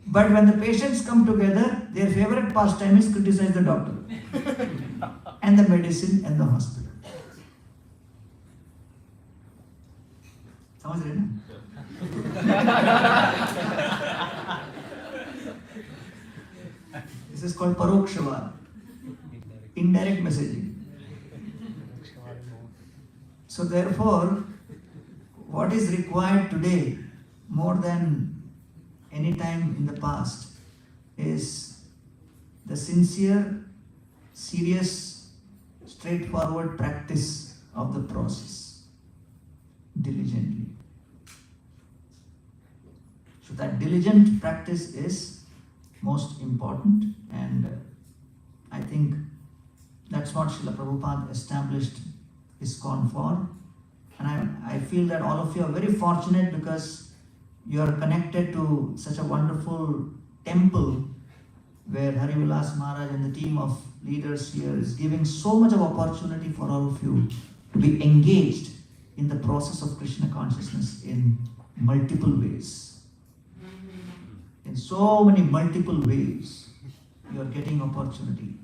but when the patients come together, their favorite pastime is criticize the doctor and the medicine and the hospital. समझ रहे ना? This is called parokshavad, indirect messaging. So therefore, what is required today more than any time in the past is the sincere, serious, straightforward practice of the process diligently. So that diligent practice is most important, and I think that's what Srila Prabhupada established ISKCON for. And I feel that all of you are very fortunate because you are connected to such a wonderful temple where Hari Vilas Maharaj and the team of leaders here is giving so much of opportunity for all of you to be engaged in the process of Krishna consciousness in multiple ways. In so many multiple ways, you are getting opportunity,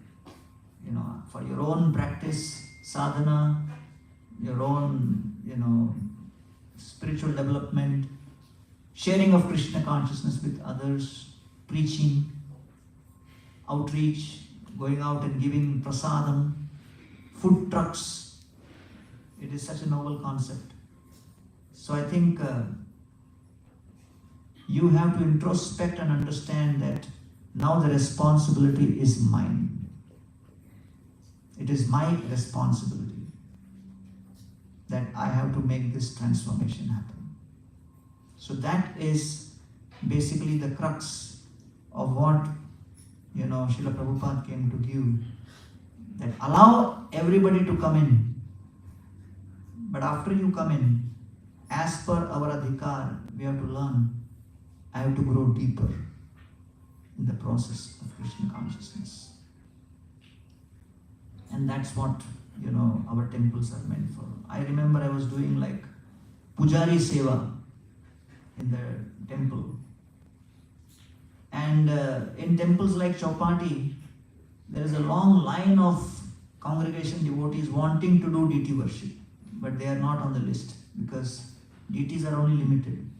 for your own practice, sadhana, your own, spiritual development, sharing of Krishna consciousness with others, preaching, outreach, going out and giving prasadam, food trucks. It is such a novel concept. So I think you have to introspect and understand that now the responsibility is mine. It is my responsibility that I have to make this transformation happen. So that is basically the crux of what Srila Prabhupada came to give. That allow everybody to come in, but after you come in, as per our adhikar, we have to learn. I have to grow deeper in the process of Krishna consciousness. And that's what our temples are meant for. I remember I was doing like Pujari Seva in the temple. And in temples like Chowpatty, there is a long line of congregation devotees wanting to do deity worship, but they are not on the list because deities are only limited.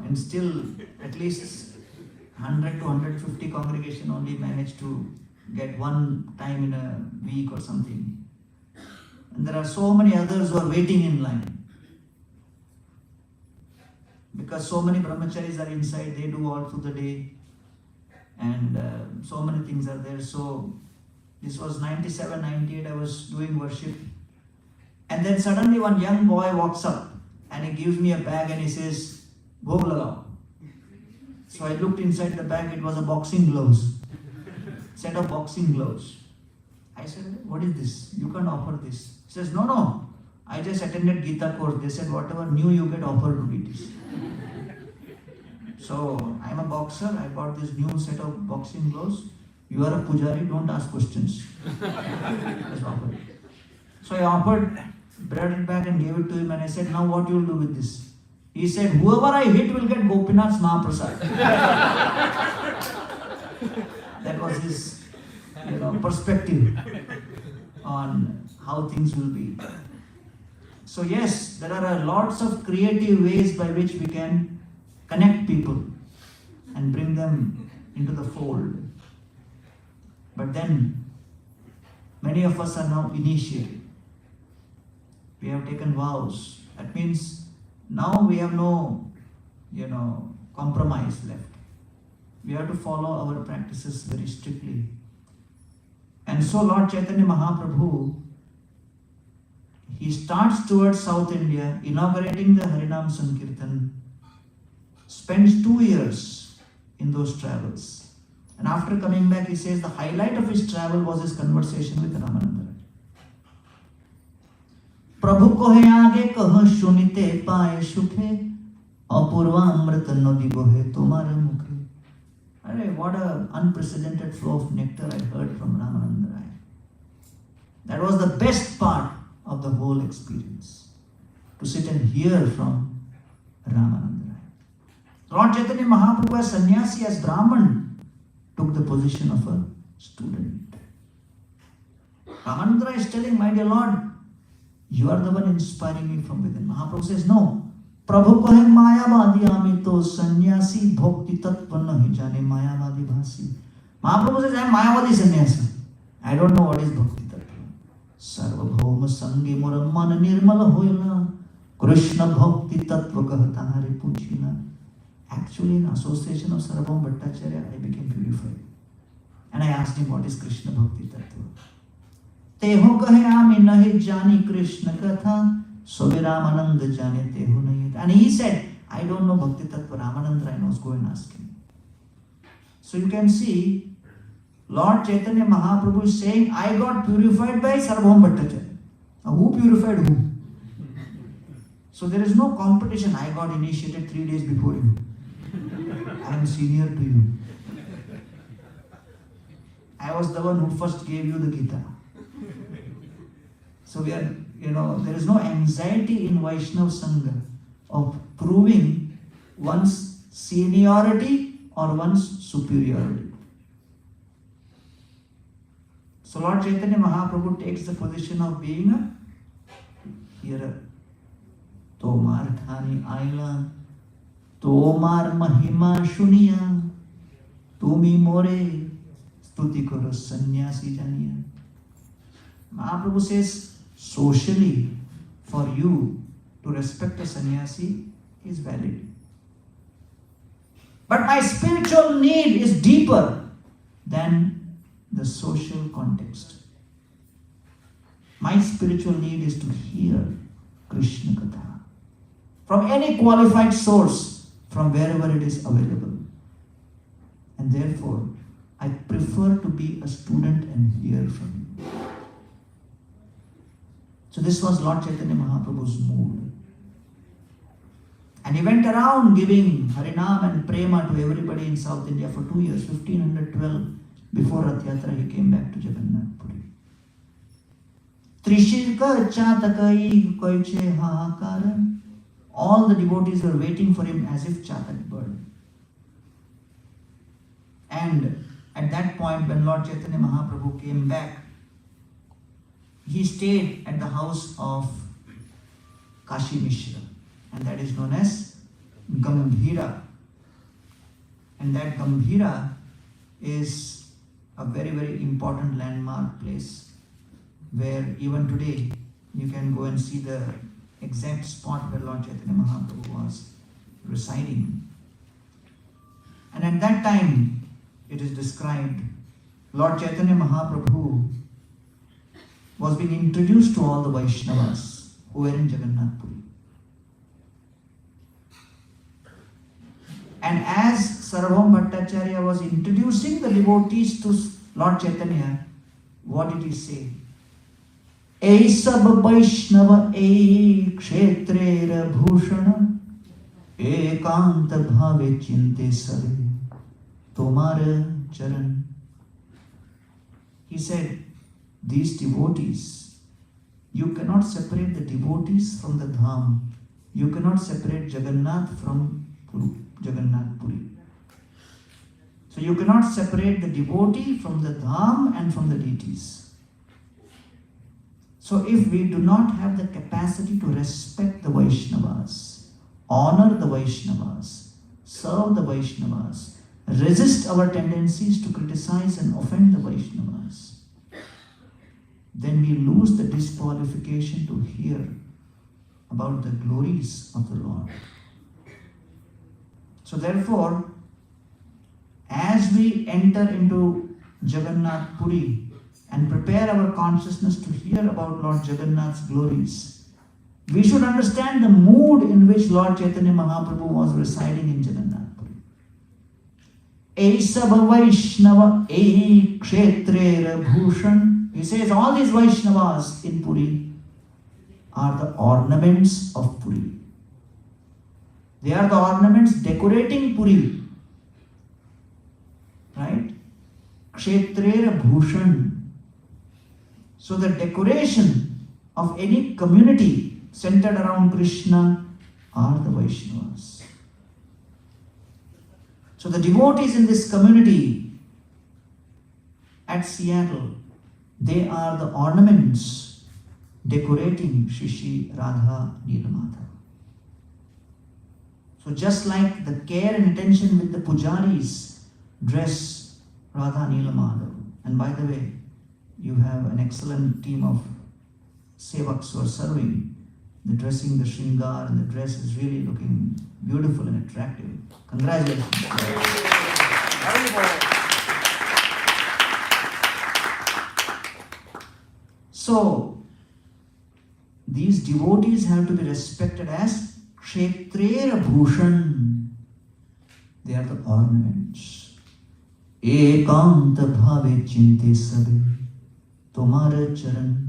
And still at least 100 to 150 congregation only manage to get one time in a week or something. And there are so many others who are waiting in line. Because so many brahmacharis are inside, they do all through the day. And so many things are there. So this was 97, 98, I was doing worship. And then suddenly one young boy walks up and he gives me a bag and he says, "Bhog lagao." So I looked inside the bag, it was a boxing gloves. Set of boxing gloves. I said, "What is this? You can't offer this." He says, No, I just attended Gita course. They said whatever new you get, offer to deities. So I'm a boxer, I bought this new set of boxing gloves. You are a pujari, don't ask questions. Just offer it. So I offered, brought it back and gave it to him, and I said, now what you will do with this? He said, whoever I hit will get Gopinath's Mahaprasad. That was his perspective on how things will be. So yes, there are lots of creative ways by which we can connect people and bring them into the fold. But then, many of us are now initiated. We have taken vows. That means now we have no, compromise left. We have to follow our practices very strictly. And so Lord Chaitanya Mahaprabhu, he starts towards South India, inaugurating the Harinam Sankirtan, spends 2 years in those travels. And after coming back, he says the highlight of his travel was his conversation with Ramananda. Prabhu kohe aage kah shunite paaye sukhe, apurva amrit nadi bohe tomara mukhe. What an unprecedented flow of nectar I heard from Ramananda Rai. That was the best part of the whole experience, to sit and hear from Ramananda Rai. Lord Chaitanya Mahaprabhu as sannyasi, as Brahman, took the position of a student. Ramananda Rai is telling, my dear Lord, you are the one inspiring me from within. Mahaprabhu says, no. Prabhu kohe mayavadi amito sannyasi bhakti tattva nahi jane mayavadi bhasi. Mahaprabhu says, I am mayavadi sannyasi. I don't know what is bhakti tattva. Sarvabhauma sangi mura man nirmala hoila. Krishna bhakti tattva kahta hari puchina. Actually, in association of Sarvabhauma Bhattacharya, I became purified. And I asked him, what is Krishna bhakti tattva? Teho kahe aami nahi jani Krishna katha. So Ramananda jane teho nahi. And he said, I don't know bhakti tattva. Ramananda Rai knows, go and ask him. So you can see, Lord Chaitanya Mahaprabhu is saying, I got purified by Sarvabhauma Bhattacharya. Now who purified who? So there is no competition. I got initiated 3 days before you. I am senior to you. I was the one who first gave you the Gita. So we are, there is no anxiety in Vaishnava Sangha of proving one's seniority or one's superiority. So Lord Chaitanya Mahaprabhu takes the position of being a hearer. Tomar thani aila, tomar mahima shuniya, tumi more stuti karo sannyasi janiya. Mahaprabhu says, socially, for you to respect a sannyasi is valid. But my spiritual need is deeper than the social context. My spiritual need is to hear Krishna Katha from any qualified source, from wherever it is available. And therefore, I prefer to be a student and hear from you. So this was Lord Chaitanya Mahaprabhu's mood. And he went around giving Harinam and Prema to everybody in South India for 2 years, 1512, before Rath Yatra he came back to Jagannath Puri. Trishirka Chatakai Koiche Hahakara. All the devotees were waiting for him as if Chatak bird. And at that point, when Lord Chaitanya Mahaprabhu came back, he stayed at the house of Kashi Mishra, and that is known as Gambhira. And that Gambhira is a very, very important landmark place where even today you can go and see the exact spot where Lord Chaitanya Mahaprabhu was residing. And at that time, it is described, Lord Chaitanya Mahaprabhu was being introduced to all the Vaishnavas who were in Jagannath Puri. And as Sarvabhauma Bhattacharya was introducing the devotees to Lord Chaitanya, what did he say? Ei sab Vaishnava ei kshetrera bhushana ekant bhave chinte sabe tomar charan. He said, these devotees, you cannot separate the devotees from the dham. You cannot separate Jagannath from Jagannath Puri. So you cannot separate the devotee from the dham and from the deities. So if we do not have the capacity to respect the Vaishnavas, honor the Vaishnavas, serve the Vaishnavas, resist our tendencies to criticize and offend the Vaishnavas, then we lose the disqualification to hear about the glories of the Lord. So therefore, as we enter into Jagannath Puri and prepare our consciousness to hear about Lord Jagannath's glories, we should understand the mood in which Lord Chaitanya Mahaprabhu was residing in Jagannath Puri. Aisabha Vaishnava Ei Kshetrera Bhushan. He says all these Vaishnavas in Puri are the ornaments of Puri. They are the ornaments decorating Puri. Right? Kshetrera Bhushan. So the decoration of any community centered around Krishna are the Vaishnavas. So the devotees in this community at Seattle, they are the ornaments decorating Shri Radha Nila. So just like the care and attention with the pujaris dress Radha Nila Madhav. And by the way, you have an excellent team of sevaks who are serving. The dressing, the shringar and the dress is really looking beautiful and attractive. Congratulations. So, these devotees have to be respected as Kshetrera Bhushan. They are the ornaments. Ekanta bhave chinte sabe tomara charan.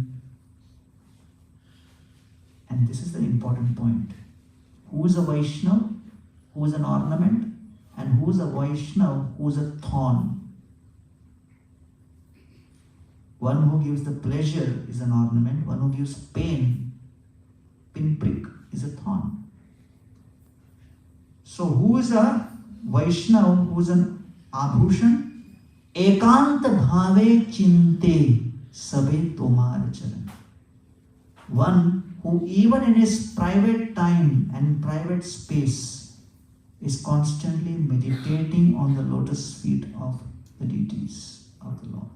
And this is the important point. Who is a Vaishnava? Who is an ornament? And who is a Vaishnava? Who is a thorn? One who gives the pleasure is an ornament. One who gives pain, pinprick, is a thorn. So who is a Vaishnava? Who is an Abhushan? Ekanta bhave chinte sabe tomar charan. One who even in his private time and private space is constantly meditating on the lotus feet of the deities of the Lord.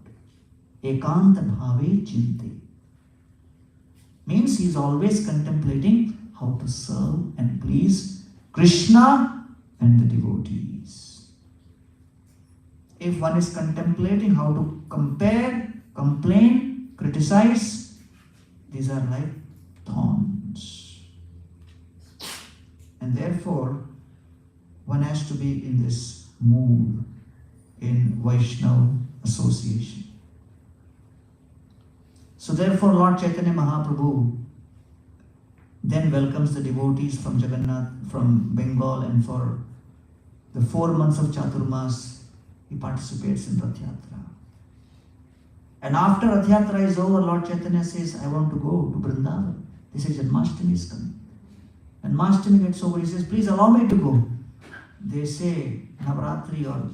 Ekanta bhave chinte means he is always contemplating how to serve and please Krishna and the devotees. If one is contemplating how to compare, complain, criticize, these are like thorns. And therefore, one has to be in this mood in Vaishnava association. So therefore, Lord Chaitanya Mahaprabhu then welcomes the devotees from Jagannath, from Bengal, and for the 4 months of Chaturmas, he participates in Rath Yatra. And after Rath Yatra is over, Lord Chaitanya says, I want to go to Vrindavan. They say, Janmashtami is coming. And Mashtami gets over, he says, please allow me to go. They say, Navratri or,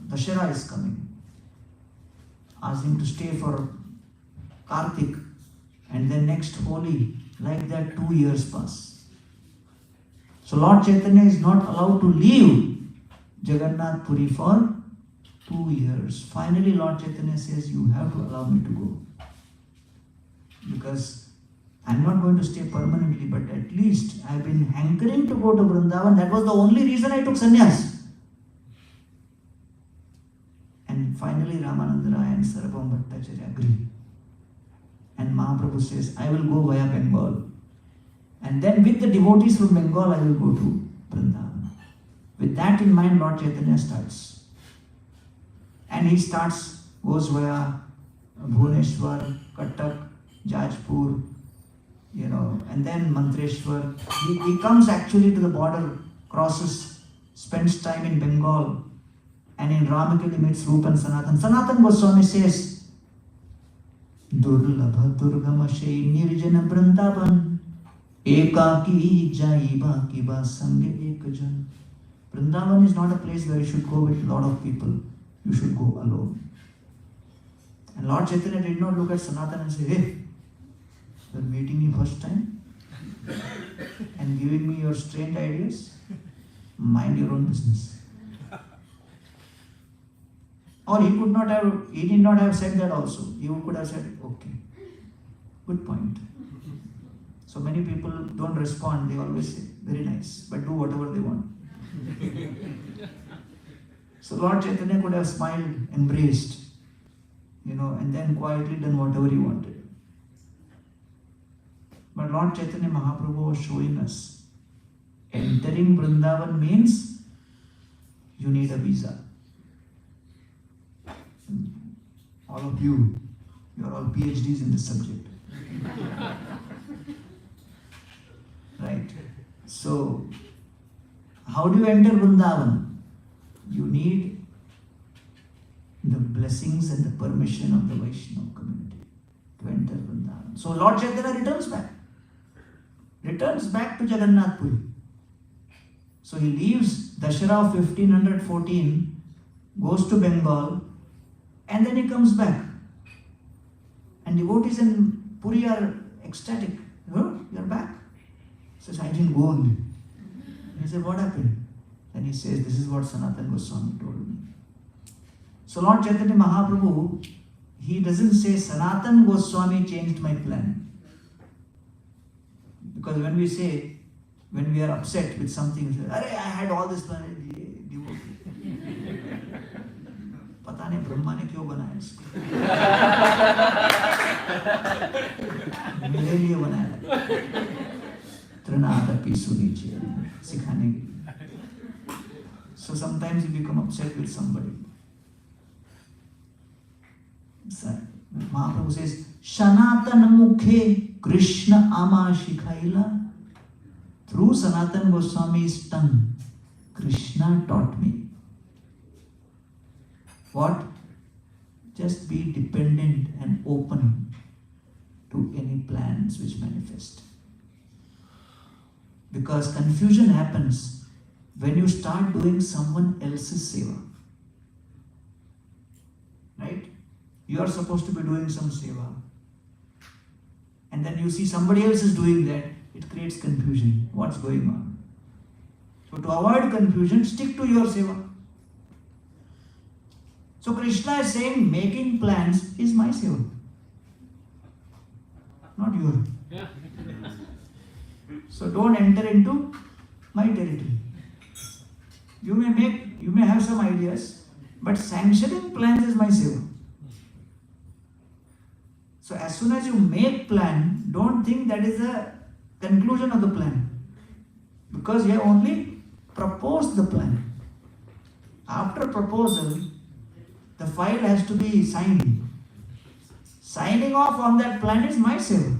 Dashera is coming. Ask him to stay for Kartik, and then next Holi. Like that 2 years pass. So Lord Chaitanya is not allowed to leave Jagannath Puri for 2 years. Finally Lord Chaitanya says, you have to allow me to go. Because I'm not going to stay permanently, but at least I've been hankering to go to Vrindavan. That was the only reason I took sannyas. And finally Ramananda Rai and Sarvabhauma Bhattacharya agree. And Mahaprabhu says, I will go via Bengal. And then with the devotees from Bengal, I will go to Vrindavan. With that in mind, Lord Chaitanya starts. And he goes via Bhubaneswar, Cuttack, Jajpur, And then Mantreshwar, he comes actually to the border, crosses, spends time in Bengal, and in Ramakeli meets Rupa and Sanatan. Sanatan Goswami says, Durlabha Durgama Shai Nirjana Vrindavan Ekaki Jaiba Kiba Sange Ekajan. Vrindavan is not a place where you should go with a lot of people. You should go alone. And Lord Chaitanya did not look at Sanatan and say, hey, you're meeting me first time and giving me your strange ideas? Mind your own business. Or he did not have said that also. He could have said, okay, good point. So many people don't respond, they always say, very nice, but do whatever they want. So Lord Chaitanya could have smiled, embraced, and then quietly done whatever he wanted. But Lord Chaitanya Mahaprabhu was showing us, entering Vrindavan means you need a visa. All of you are all PhDs in this subject. Right? So, how do you enter Vrindavan? You need the blessings and the permission of the Vaishnava community to enter Vrindavan. So Lord Chaitanya returns back to Jagannath Puri. So he leaves Dashera of 1514, goes to Bengal, and then he comes back. And devotees in Puri are ecstatic. Oh, you're back. He says, I didn't go only. He said, what happened? Then he says, this is what Sanatan Goswami told me. So Lord Chaitanya Mahaprabhu, he doesn't say Sanatan Goswami changed my plan. Because when we are upset with something, we say, I had all this plan. पता नहीं ब्रह्मा ने क्यों बनाया इसको मेरे लिए बनाया तृणादपि सुनीचे सिखाने के लिए. So sometimes you become upset with somebody. Mahaprabhu says, Sanatana mukhe Krishna ama shikhaila. Through Sanatan Goswami's tongue, Krishna taught me. What? Just be dependent and open to any plans which manifest. Because confusion happens when you start doing someone else's seva. Right? You are supposed to be doing some seva. And then you see somebody else is doing that, it creates confusion. What's going on? So to avoid confusion, stick to your seva. So Krishna is saying, making plans is my seva, not yours. So don't enter into my territory. You may have some ideas, but sanctioning plans is my seva. So as soon as you make plan, don't think that is the conclusion of the plan. Because you have only proposed the plan. After proposal, the file has to be signed. Signing off on that plan is my seva.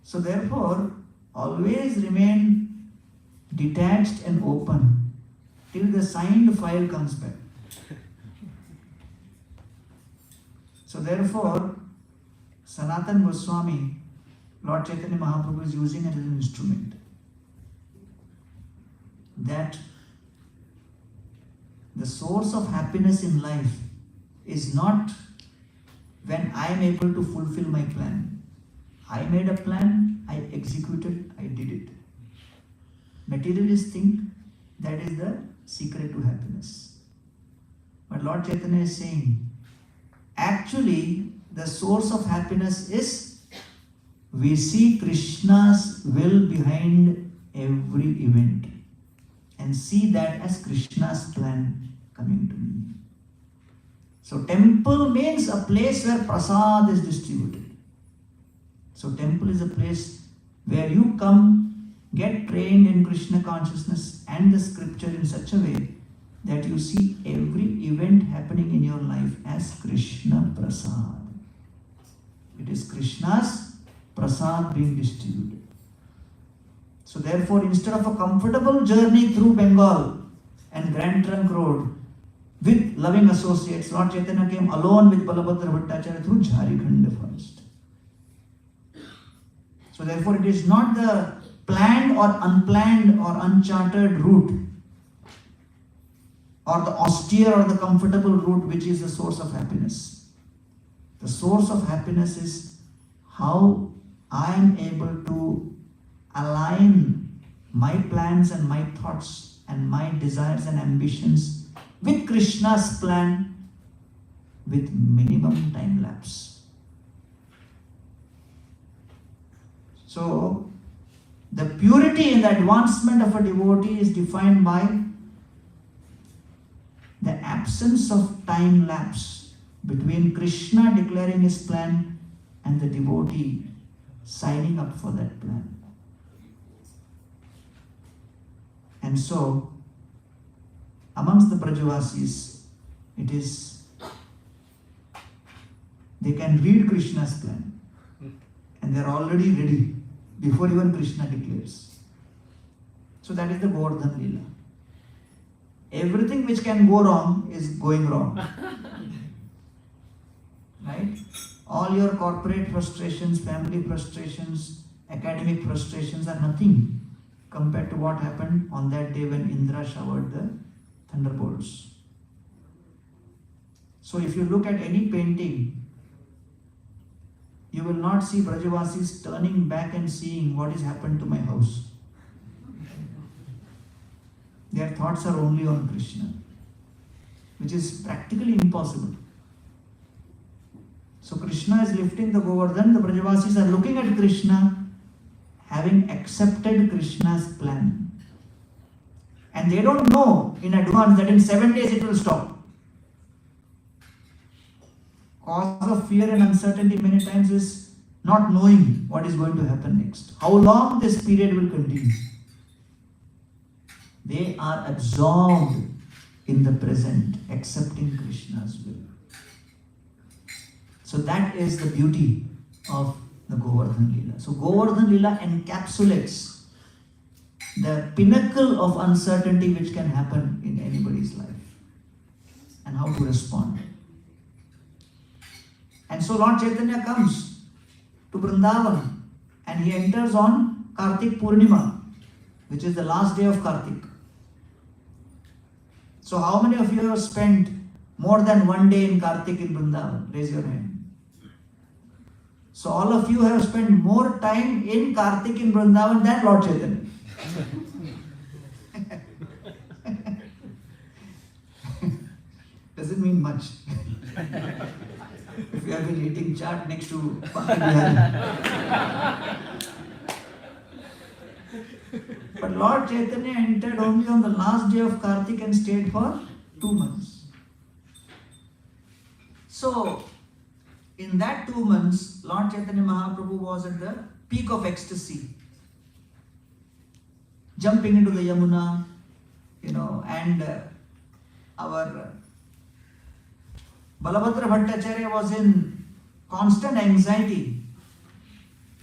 So therefore, always remain detached and open till the signed file comes back. So therefore, Sanatan Goswami, Lord Chaitanya Mahaprabhu is using it as an instrument. That the source of happiness in life is not when I am able to fulfill my plan. I made a plan, I executed, I did it. Materialists think that is the secret to happiness. But Lord Chaitanya is saying, actually, the source of happiness is we see Krishna's will behind every event and see that as Krishna's plan coming to me. So temple means a place where prasad is distributed. So temple is a place where you come, get trained in Krishna consciousness and the scripture in such a way that you see every event happening in your life as Krishna prasad. It is Krishna's prasad being distributed. So therefore, instead of a comfortable journey through Bengal and Grand Trunk Road with loving associates, Lord Chaitanya came alone with Balabhadra Bhattacharya through Jharikhand first. So therefore, it is not the planned or unplanned or uncharted route or the austere or the comfortable route which is the source of happiness. The source of happiness is how I am able to align my plans and my thoughts and my desires and ambitions with Krishna's plan with minimum time lapse. So, the purity and the advancement of a devotee is defined by the absence of time lapse between Krishna declaring his plan and the devotee signing up for that plan. And so, amongst the Brajavasis, it is, they can read Krishna's plan and they are already ready before even Krishna declares. So that is the Govardhan Lila. Everything which can go wrong is going wrong. Right? All your corporate frustrations, family frustrations, academic frustrations are nothing compared to what happened on that day when Indra showered the thunderbolts. So if you look at any painting, you will not see Brajavasis turning back and seeing what has happened to my house. Their thoughts are only on Krishna, which is practically impossible. So Krishna is lifting the Govardhan, the Brajavasis are looking at Krishna, having accepted Krishna's plan. And they don't know in advance that in 7 days it will stop. Cause of fear and uncertainty many times is not knowing what is going to happen next. How long this period will continue. They are absorbed in the present, accepting Krishna's will. So that is the beauty of the Govardhan Lila. So Govardhan Lila encapsulates the pinnacle of uncertainty which can happen in anybody's life and how to respond. And so Lord Chaitanya comes to Vrindavan and he enters on Kartik Purnima, which is the last day of Kartik. So how many of you have spent more than 1 day in Kartik in Vrindavan? Raise your hand. So all of you have spent more time in Kartik in Vrindavan than Lord Chaitanya. Doesn't mean much. If you have been eating chaat next to But Lord Chaitanya entered only on the last day of Kartik and stayed for 2 months. So, in that 2 months, Lord Chaitanya Mahaprabhu was at the peak of ecstasy. Jumping into the Yamuna, and our Balabhadra Bhattacharya was in constant anxiety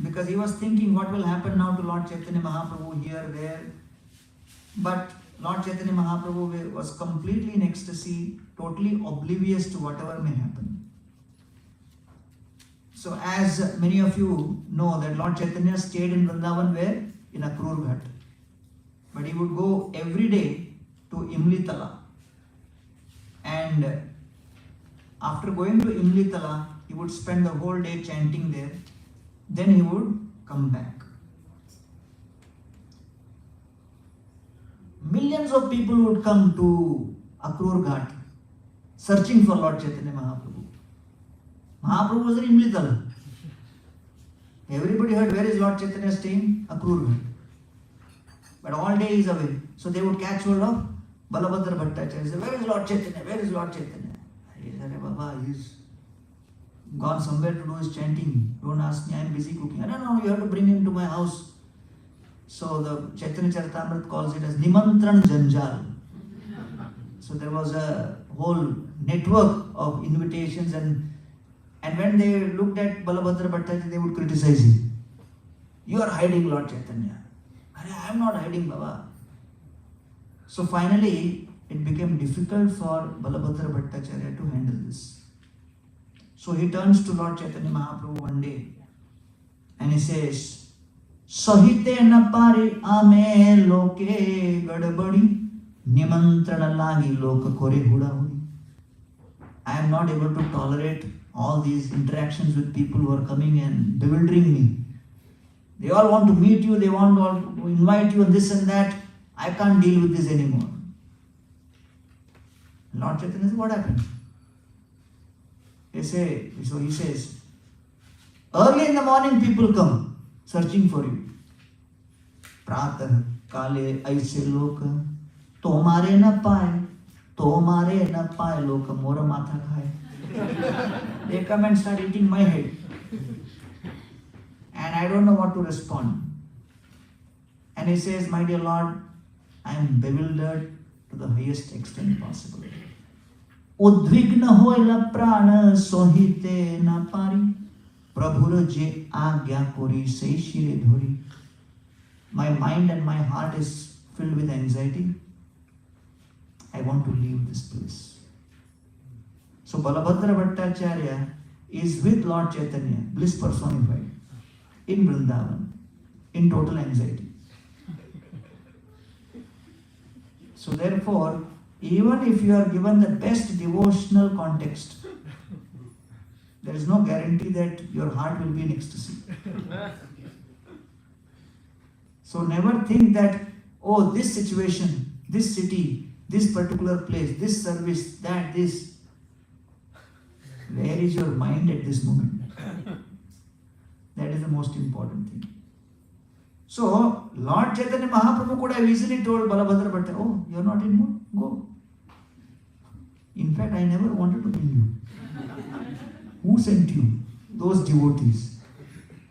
because he was thinking what will happen now to Lord Chaitanya Mahaprabhu here, there. But Lord Chaitanya Mahaprabhu was completely in ecstasy, totally oblivious to whatever may happen. So as many of you know that Lord Chaitanya stayed in Vrindavan where? In Akrur Ghat. But he would go every day to Imlitala. And after going to Imlitala, he would spend the whole day chanting there. Then he would come back. Millions of people would come to Akrur Ghat searching for Lord Chaitanya Mahaprabhu. Mahaprabhu was in Imlitala. Everybody heard, where is Lord Chaitanya staying? Akrur Ghat. But all day he is away. So they would catch hold of Balabhadra Bhattacharya. Say, where is Lord Chaitanya? Where is Lord Chaitanya? He said, Baba, he's gone somewhere to do his chanting. Don't ask me, I am busy cooking. No, you have to bring him to my house. So the Chaitanya Charitamrita calls it as Nimantran Janjal. So there was a whole network of invitations and And when they looked at Balabhadra Bhattaji, they would criticize him. You are hiding Lord Chaitanya. I am not hiding, Baba. So finally, it became difficult for Balabhadra Bhattacharya to handle this. So he turns to Lord Chaitanya Mahaprabhu one day and he says, Sahite na pari ame loke gadabadi nimantrana lagi loka kore hudahudi. I am not able to tolerate all these interactions with people who are coming and bewildering me. They all want to meet you, they want all to invite you and this and that. I can't deal with this anymore. Lord Chaitanya says, what happened? He says, early in the morning people come searching for you. Pratah kale aise loka tomare na paye loka mora matha khaye. They come and start eating my head. And I don't know what to respond. And he says, my dear Lord, I am bewildered to the highest extent possible. Udvigna hoila prana sohite na pari prabhura je agya kori sei shire dhori. My mind and my heart is filled with anxiety. I want to leave this place. So Balabhadra Bhattacharya is with Lord Chaitanya, bliss personified, in Vrindavan, in total anxiety. So therefore, even if you are given the best devotional context, there is no guarantee that your heart will be in ecstasy. So never think that, oh, this situation, this city, this particular place, this service, that, this. Where is your mind at this moment? That is the most important thing. So, Lord Chaitanya Mahaprabhu could have easily told Balabhadra Bhattacharya, oh, you are not in mood, go. In fact, I never wanted to bring you. Who sent you? Those devotees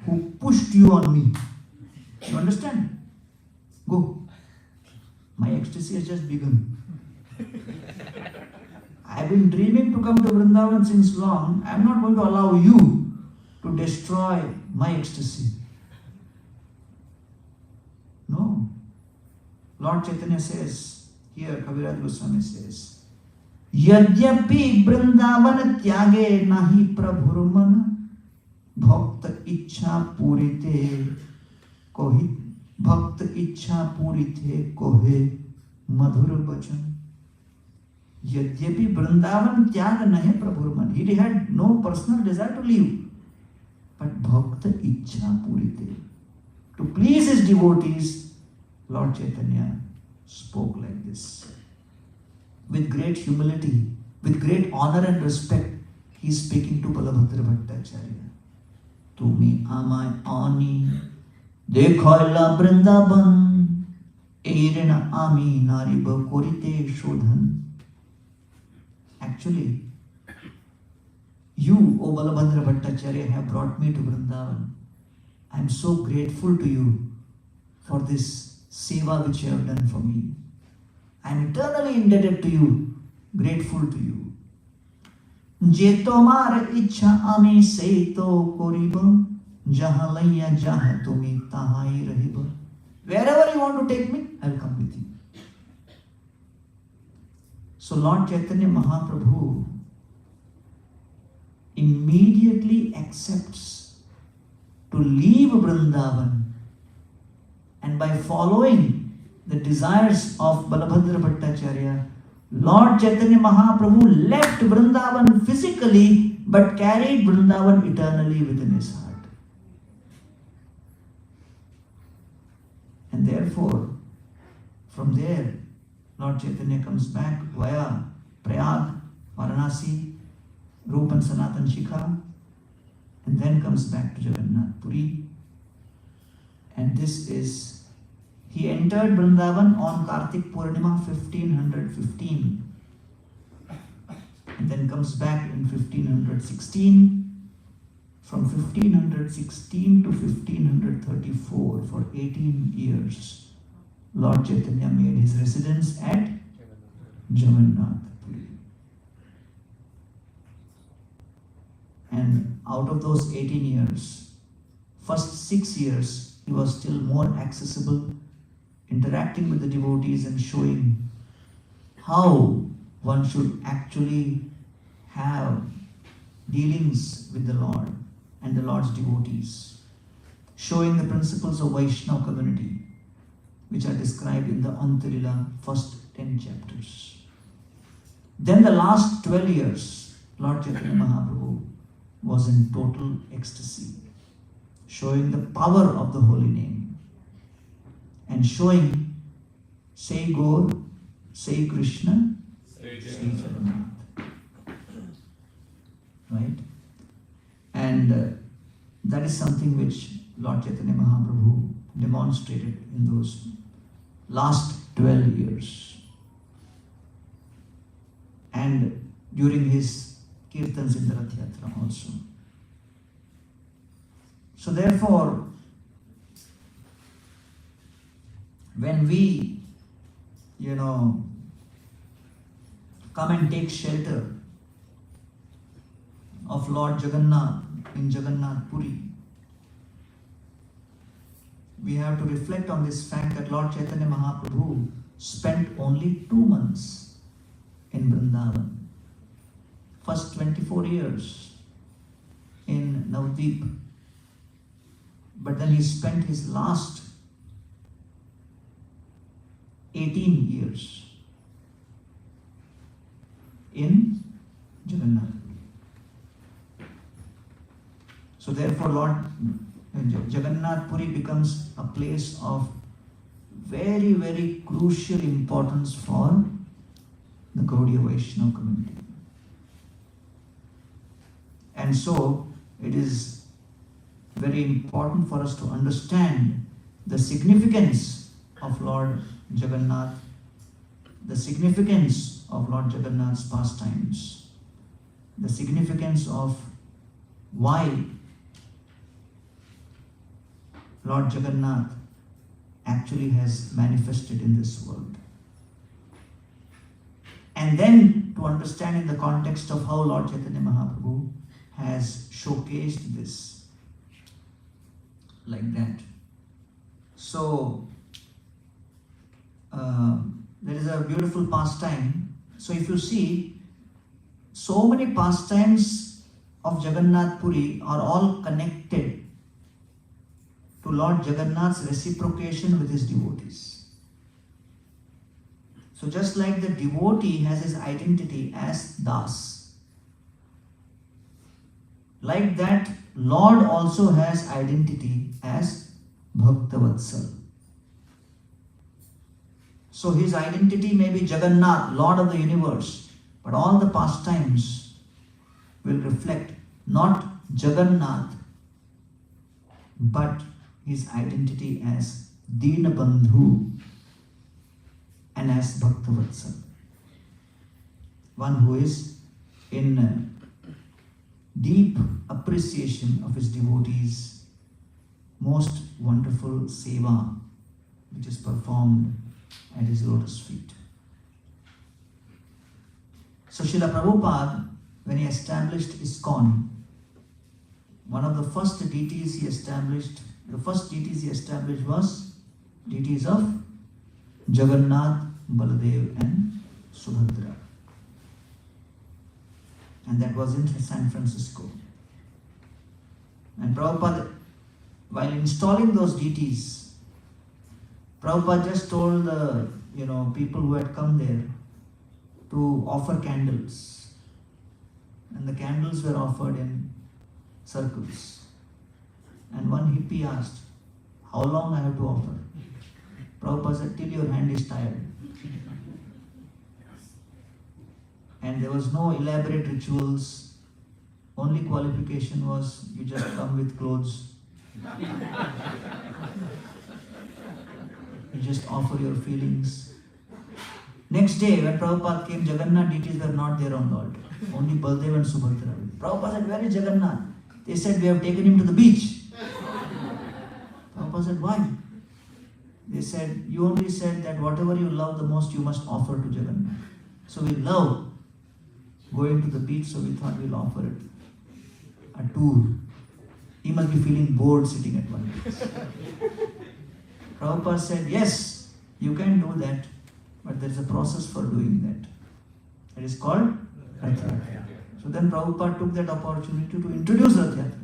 who pushed you on me. You understand? Go. My ecstasy has just begun. I have been dreaming to come to Vrindavan since long. I am not going to allow you to destroy my ecstasy. No. Lord Chaitanya says, here Kaviraj Goswami says, Yadyapi Vrindavan tyage nahi prabhur man bhakta ichha purite kohi bhakta ichha purite kohe madhur bachan. Yadyapi Vrindavan tyag nahi prabhur man. He had no personal desire to leave. But bhakta ichha purite. To please his devotees, Lord Chaitanya spoke like this. With great humility, with great honor and respect, he is speaking to Balabhadra Bhattacharya. Tumi amai ani dekhoila Vrindavan erena ami nariba korite shodhan. Actually, you, O Balabhadra Bhattacharya, have brought me to Vrindavan. I am so grateful to you for this seva which you have done for me. I am eternally indebted to you, grateful to you. Je tomar ichha ami seito koriba, jaha laya jaha tumi tahai rahiba. Wherever you want to take me, I will come with you. So Lord Chaitanya Mahaprabhu immediately accepts to leave Vrindavan, and by following the desires of Balabhadra Bhattacharya, Lord Chaitanya Mahaprabhu left Vrindavan physically but carried Vrindavan eternally within his heart. And therefore, from there, Lord Chaitanya comes back via Prayag, Varanasi, Rup and Sanatan Shikha, and then comes back to Jagannath Puri. And this is, he entered Vrindavan on Kartik Purnima 1515, and then comes back in 1516. From 1516 to 1534, for 18 years, Lord Chaitanya made his residence at Jagannath Puri. And out of those 18 years, first 6 years, he was still more accessible, interacting with the devotees and showing how one should actually have dealings with the Lord and the Lord's devotees, showing the principles of Vaishnava community, which are described in the Lila first 10 chapters. Then the last 12 years, Lord Chaitanya Mahaprabhu was in total ecstasy, showing the power of the holy name and showing, say Gaur, say Krishna, say Jagannath. Right? And that is something which Lord Chaitanya Mahaprabhu demonstrated in those last 12 years. And during his Kirtans in the Rath Yatra also. So therefore, when we, come and take shelter of Lord Jagannath in Jagannath Puri, we have to reflect on this fact that Lord Chaitanya Mahaprabhu spent only 2 months in Vrindavan. First 24 years in Navdeep. But then he spent his last 18 years in Jagannath. So therefore Lord Jagannath Puri becomes a place of very, very crucial importance for the Gaudiya Vaishnava community. And so it is very important for us to understand the significance of Lord Jagannath, the significance of Lord Jagannath's pastimes, the significance of why Lord Jagannath actually has manifested in this world. And then to understand in the context of how Lord Chaitanya Mahaprabhu has showcased this like that. So there is a beautiful pastime. So if you see, so many pastimes of Jagannath Puri are all connected to Lord Jagannath's reciprocation with his devotees. So just like the devotee has his identity as Das, like that Lord also has identity as Bhaktavatsal. So his identity may be Jagannath, Lord of the universe, but all the pastimes will reflect not Jagannath, but his identity as Dinabandhu and as Bhaktavatsal. One who is in deep appreciation of his devotees' most wonderful seva, which is performed at his lotus feet. So Srila Prabhupada, when he established ISKCON, one of the first deities he established was deities of Jagannath, Baladev and Subhadra. And that was in San Francisco. And Prabhupada, while installing those deities, Prabhupada just told the people who had come there to offer candles. And the candles were offered in circles. And one hippie asked, "How long I have to offer?" Prabhupada said, "Till your hand is tired." And there was no elaborate rituals. Only qualification was you just come with clothes. You just offer your feelings. Next day, when Prabhupada came, Jagannath deities were not there on the altar. Only Baldev and Subhadra. Prabhupada said, "Where is Jagannath?" They said, "We have taken him to the beach." Prabhupada said, "Why?" They said, "You only said that whatever you love the most, you must offer to Jagannath. So we love going to the beach, so we thought we'll offer it a tour. He must be feeling bored sitting at one place. Prabhupada said, yes, you can do that, but there is a process for doing that. It is called Rath Yatra. So then Prabhupada took that opportunity to introduce Rath Yatra.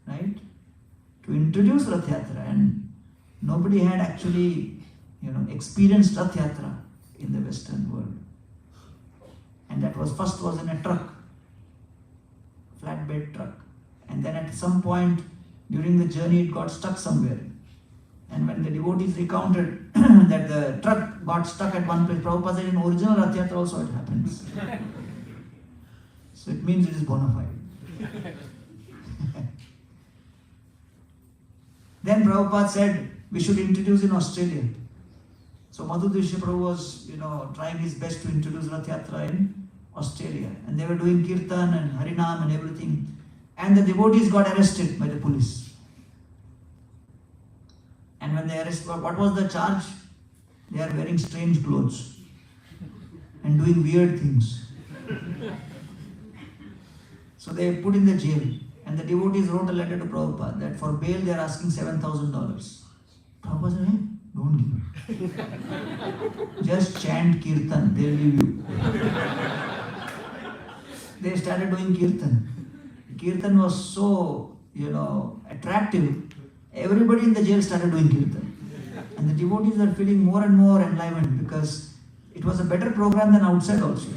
Right? To introduce Rath Yatra, and nobody had actually, experienced Rath Yatra in the Western world. And that was in a truck, flatbed truck. And then at some point during the journey it got stuck somewhere. And when the devotees recounted that the truck got stuck at one place, Prabhupada said in original Rath Yatra also it happens. So it means it is bona fide. Then Prabhupada said we should introduce in Australia. So Madhudishya Prabhu was, trying his best to introduce Rath Yatra in Australia. And they were doing Kirtan and Harinam and everything. And the devotees got arrested by the police. And when they arrested, what was the charge? They are wearing strange clothes and doing weird things. So they put in the jail. And the devotees wrote a letter to Prabhupada that for bail they are asking $7,000. Prabhupada said, hey, don't give it. Just chant Kirtan, they'll leave you. They started doing Kirtan. Kirtan was so, attractive. Everybody in the jail started doing Kirtan. And the devotees are feeling more and more enlivened because it was a better program than outside also.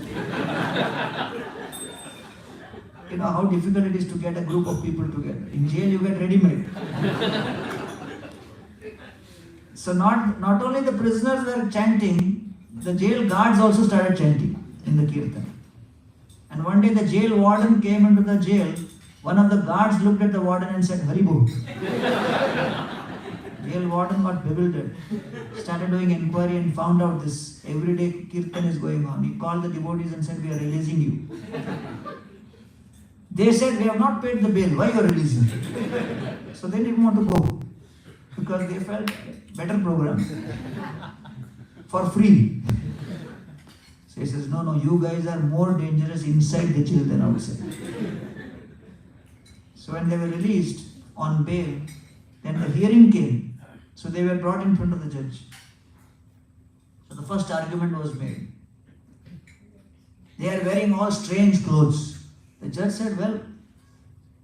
You know how difficult it is to get a group of people together. In jail you get ready-made. So not only the prisoners were chanting, the jail guards also started chanting in the Kirtan. And one day the jail warden came into the jail. One of the guards looked at the warden and said, Haribo. Jail warden got bewildered. Started doing inquiry and found out this everyday Kirtan is going on. He called the devotees and said, we are releasing you. They said, we have not paid the bail. Why you are releasing? So they didn't want to go. Because they felt better program. For free. So he says, no, you guys are more dangerous inside the jail than outside. So when they were released on bail, then the hearing came. So they were brought in front of the judge. So the first argument was made. They are wearing all strange clothes. The judge said, well,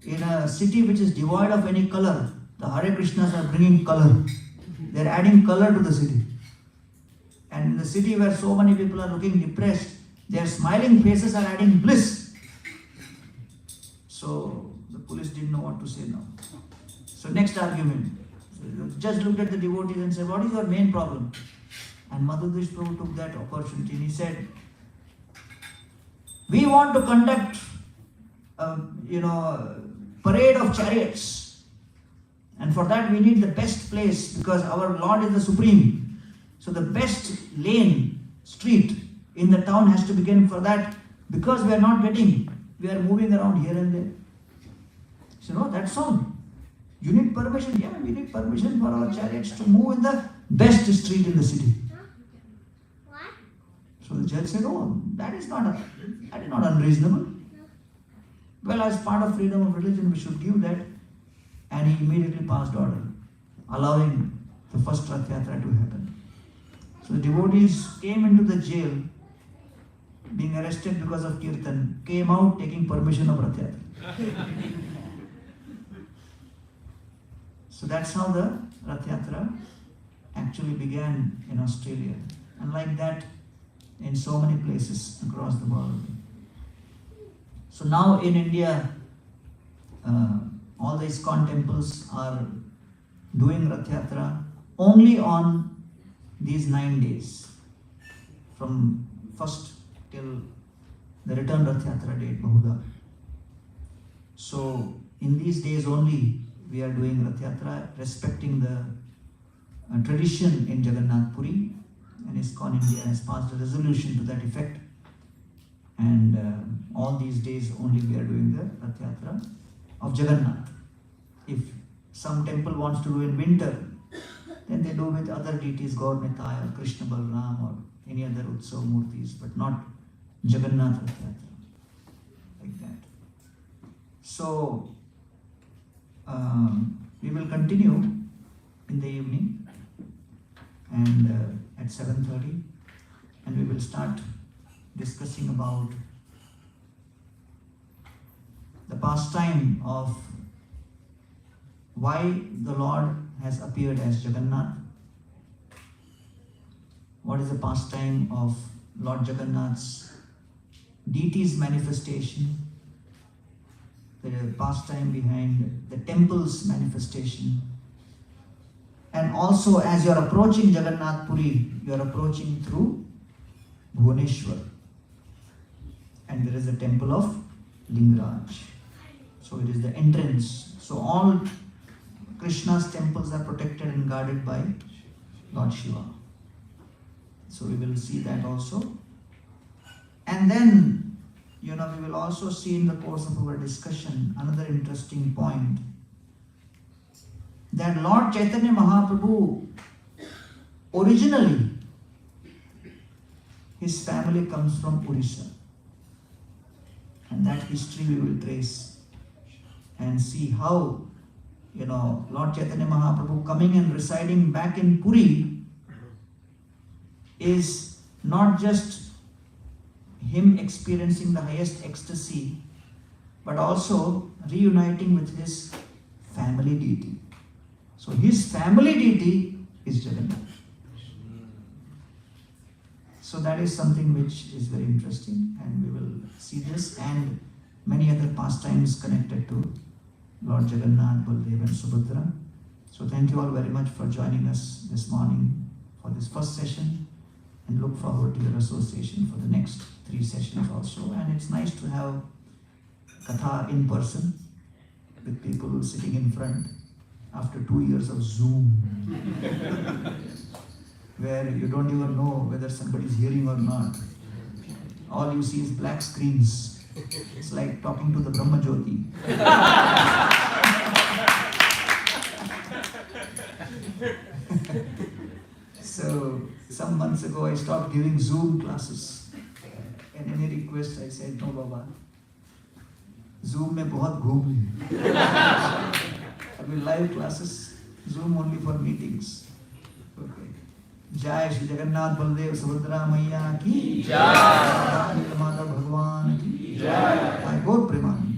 in a city which is devoid of any color, the Hare Krishnas are bringing color. They are adding color to the city. And in the city where so many people are looking depressed, their smiling faces are adding bliss. So the police didn't know what to say now. So next argument. So the judge looked at the devotees and said, what is your main problem? And Madhudishya Prabhu took that opportunity and he said, we want to conduct parade of chariots. And for that we need the best place because our Lord is the Supreme. So the best lane, street in the town has to begin for that because we are not getting, we are moving around here and there. So that's all. You need permission. Yeah, we need permission for our chariots to move in the best street in the city. What? So the judge said, that is not unreasonable. Well, as part of freedom of religion, we should give that. And he immediately passed order, allowing the first Rath Yatra to happen. So the devotees came into the jail, being arrested because of Kirtan, came out taking permission of Rath Yatra. So that's how the Rath Yatra actually began in Australia. And like that, in so many places across the world. So now in India, all the ISKCON temples are doing Rath Yatra only on these 9 days. From first till the return Rath Yatra date, Bahuda. So in these days only, we are doing Rath Yatra, respecting the tradition in Jagannath Puri, and ISKCON India has passed a resolution to that effect. And all these days only we are doing the Rath Yatra of Jagannath. If some temple wants to do in winter, then they do with other deities, Gauranga or Krishna Balram or any other Utsav Murtis, but not Jagannath Rath Yatra. like that. So we will continue in the evening and at 7:30, and we will start discussing about the pastime of why the Lord has appeared as Jagannath. What is the pastime of Lord Jagannath's deity's manifestation, the pastime behind the temple's manifestation. And also, as you are approaching Jagannath Puri, you are approaching through Bhuvaneshwar, and there is a temple of Lingaraj. So it is the entrance. So all Krishna's temples are protected and guarded by Lord Shiva. So we will see that also. And then, we will also see in the course of our discussion another interesting point, that Lord Chaitanya Mahaprabhu, originally, his family comes from Orissa. And that history we will trace and see how, Lord Chaitanya Mahaprabhu coming and residing back in Puri is not just him experiencing the highest ecstasy, but also reuniting with his family deity. So his family deity is Jagannath. So that is something which is very interesting, and we will see this and many other pastimes connected to Lord Jagannath, Baldev and Subhadra. So thank you all very much for joining us this morning for this first session, and look forward to your association for the next 3 sessions also. And it's nice to have Katha in person with people sitting in front after 2 years of Zoom, where you don't even know whether somebody is hearing or not. All you see is black screens. It's like talking to the Brahma Jyoti. So some months ago I stopped giving Zoom classes. And any request I said, no Baba, Zoom में बहुत घूम ली. अभी live classes, Zoom only for meetings. Okay. जय श्री जगन्नाथ बलदेव सुभद्रा मैया की जय, नील माता भगवान की जय. I go Premanand.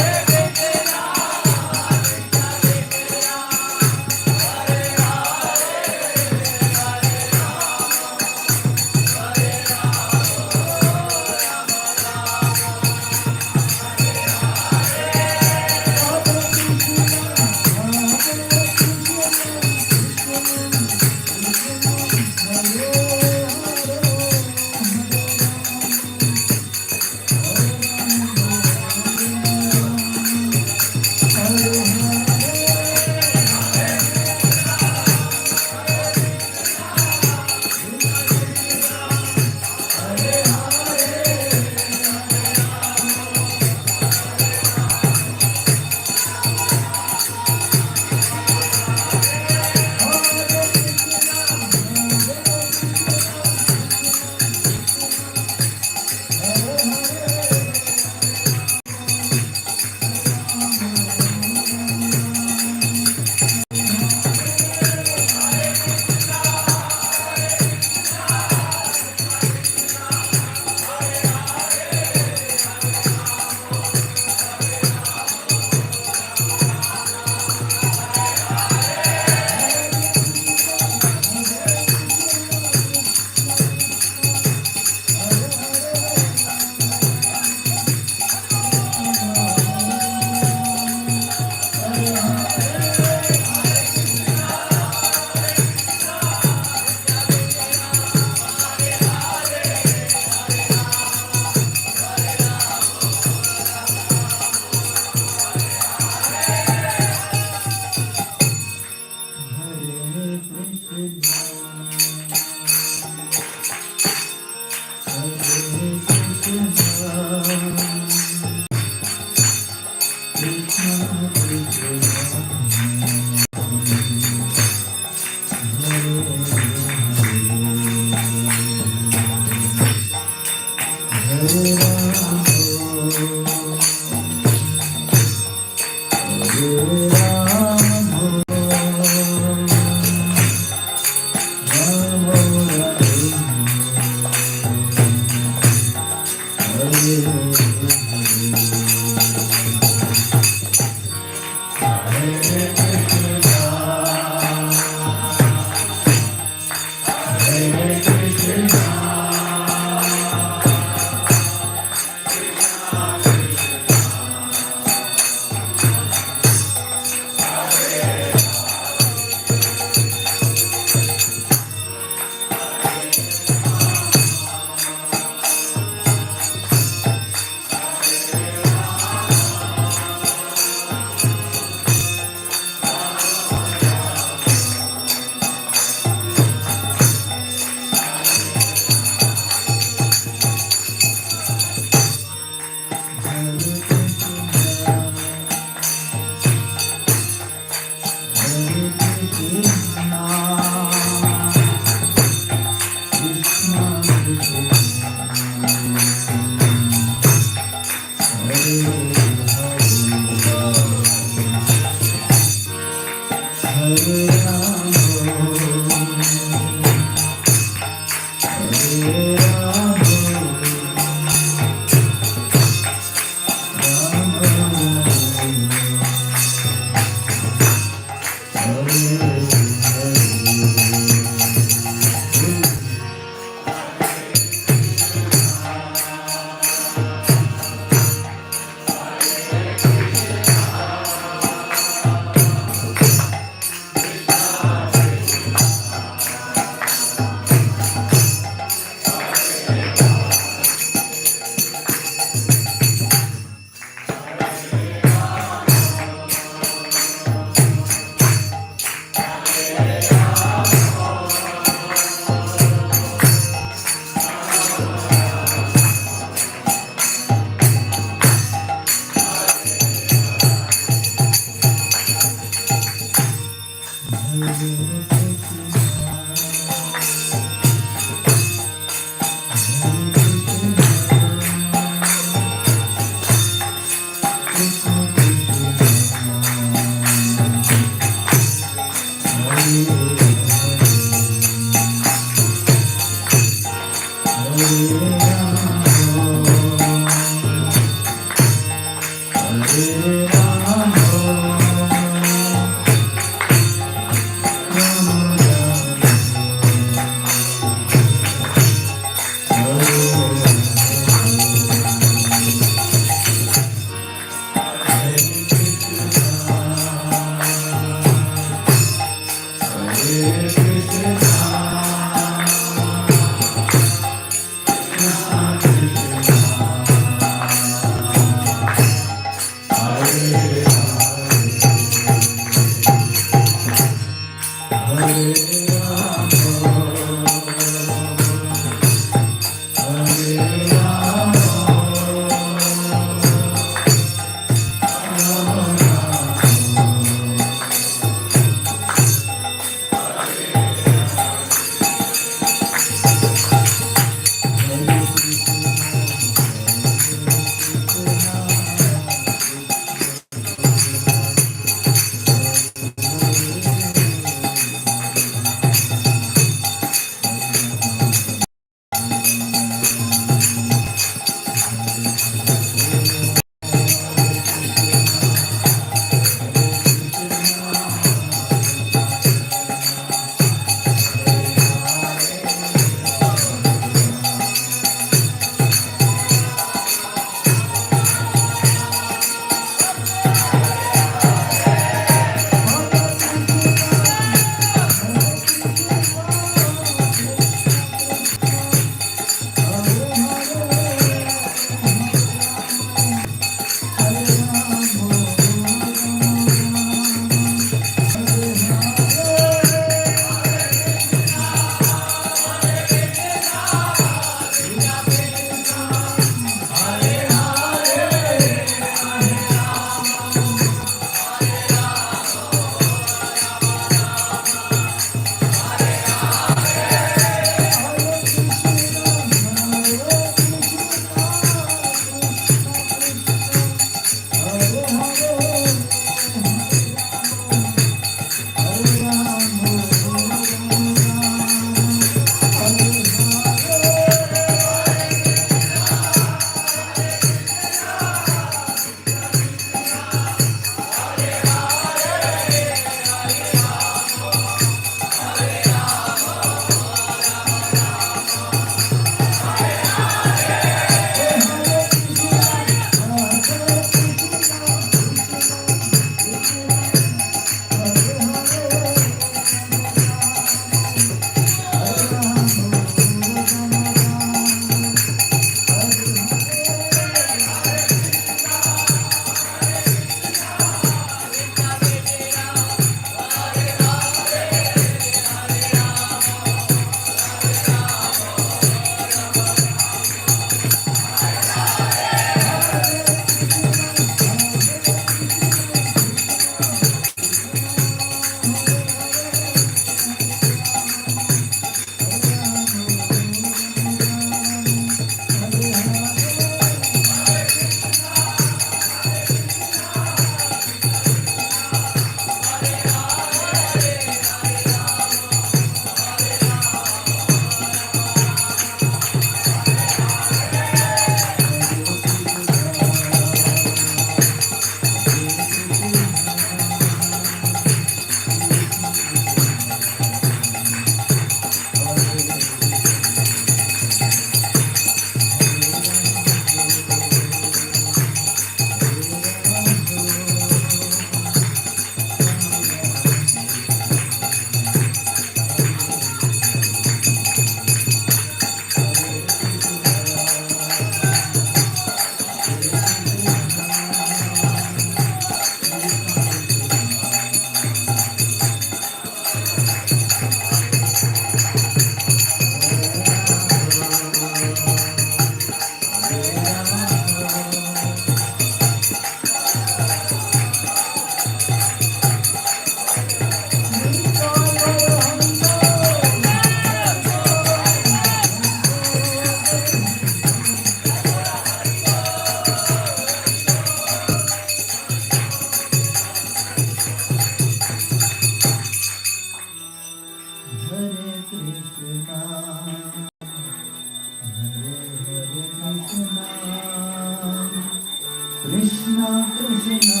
Krishna Krishna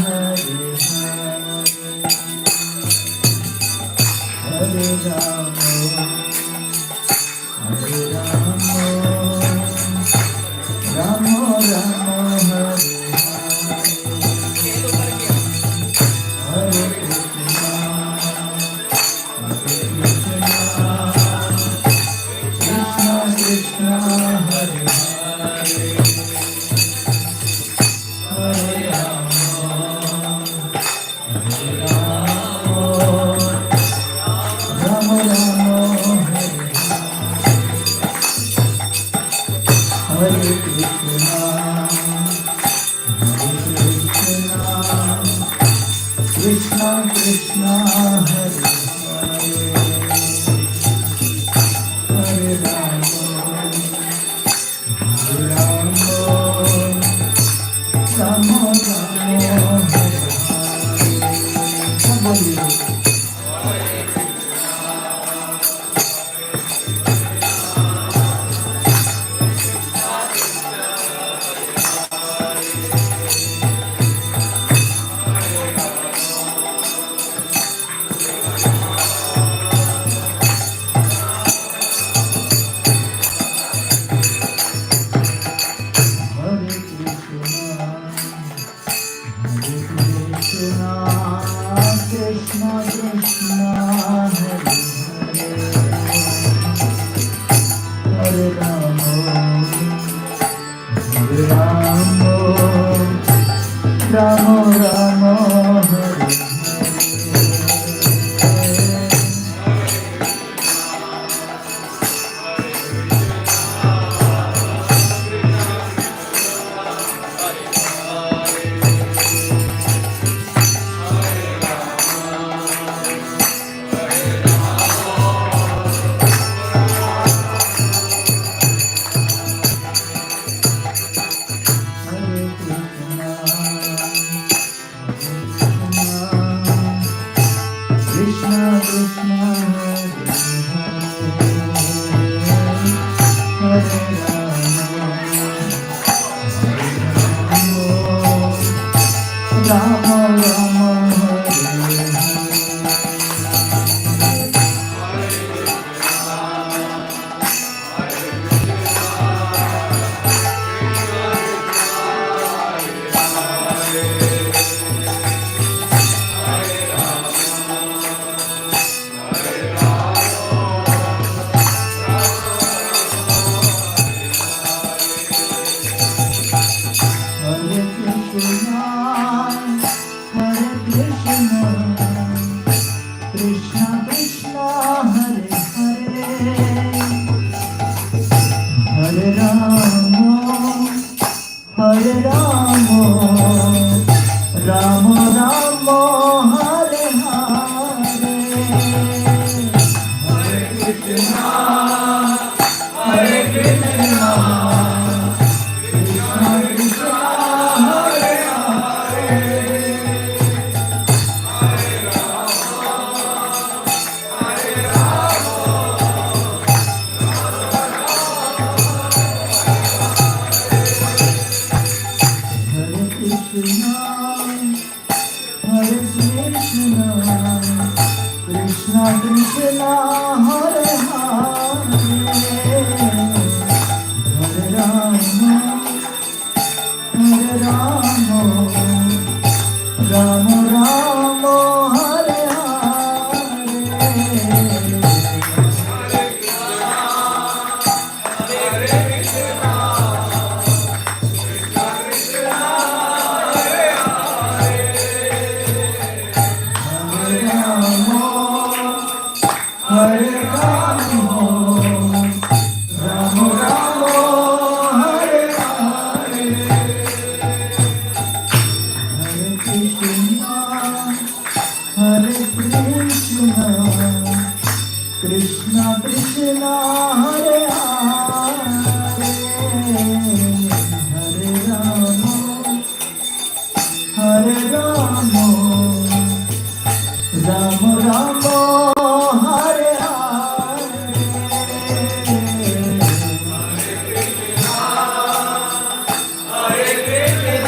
Hare Hare Hare Rama Hare Rama Rama Rama Hare Hare Krishna Krishna Krishna Hare Krishna Krishna Hare Hare Rama Hare Rama Rama Rama Hare Hare. Krishna Krishna Hare Hare Rama Hare Rama Rama Rama Hare Krishna Krishna Hare Rama Rama Hare Rama Rama Rama Hare Hare Hare Krishna Hare Krishna Krishna Krishna Hare Hare Krishna Krishna Hare Hare Hare Rama Hare Rama Rama Rama Hare Hare Rama Rama Rama Hare Hare Hare Krishna Krishna Krishna Hare Hare Hare Rama Hare Rama Rama Rama Hare Hare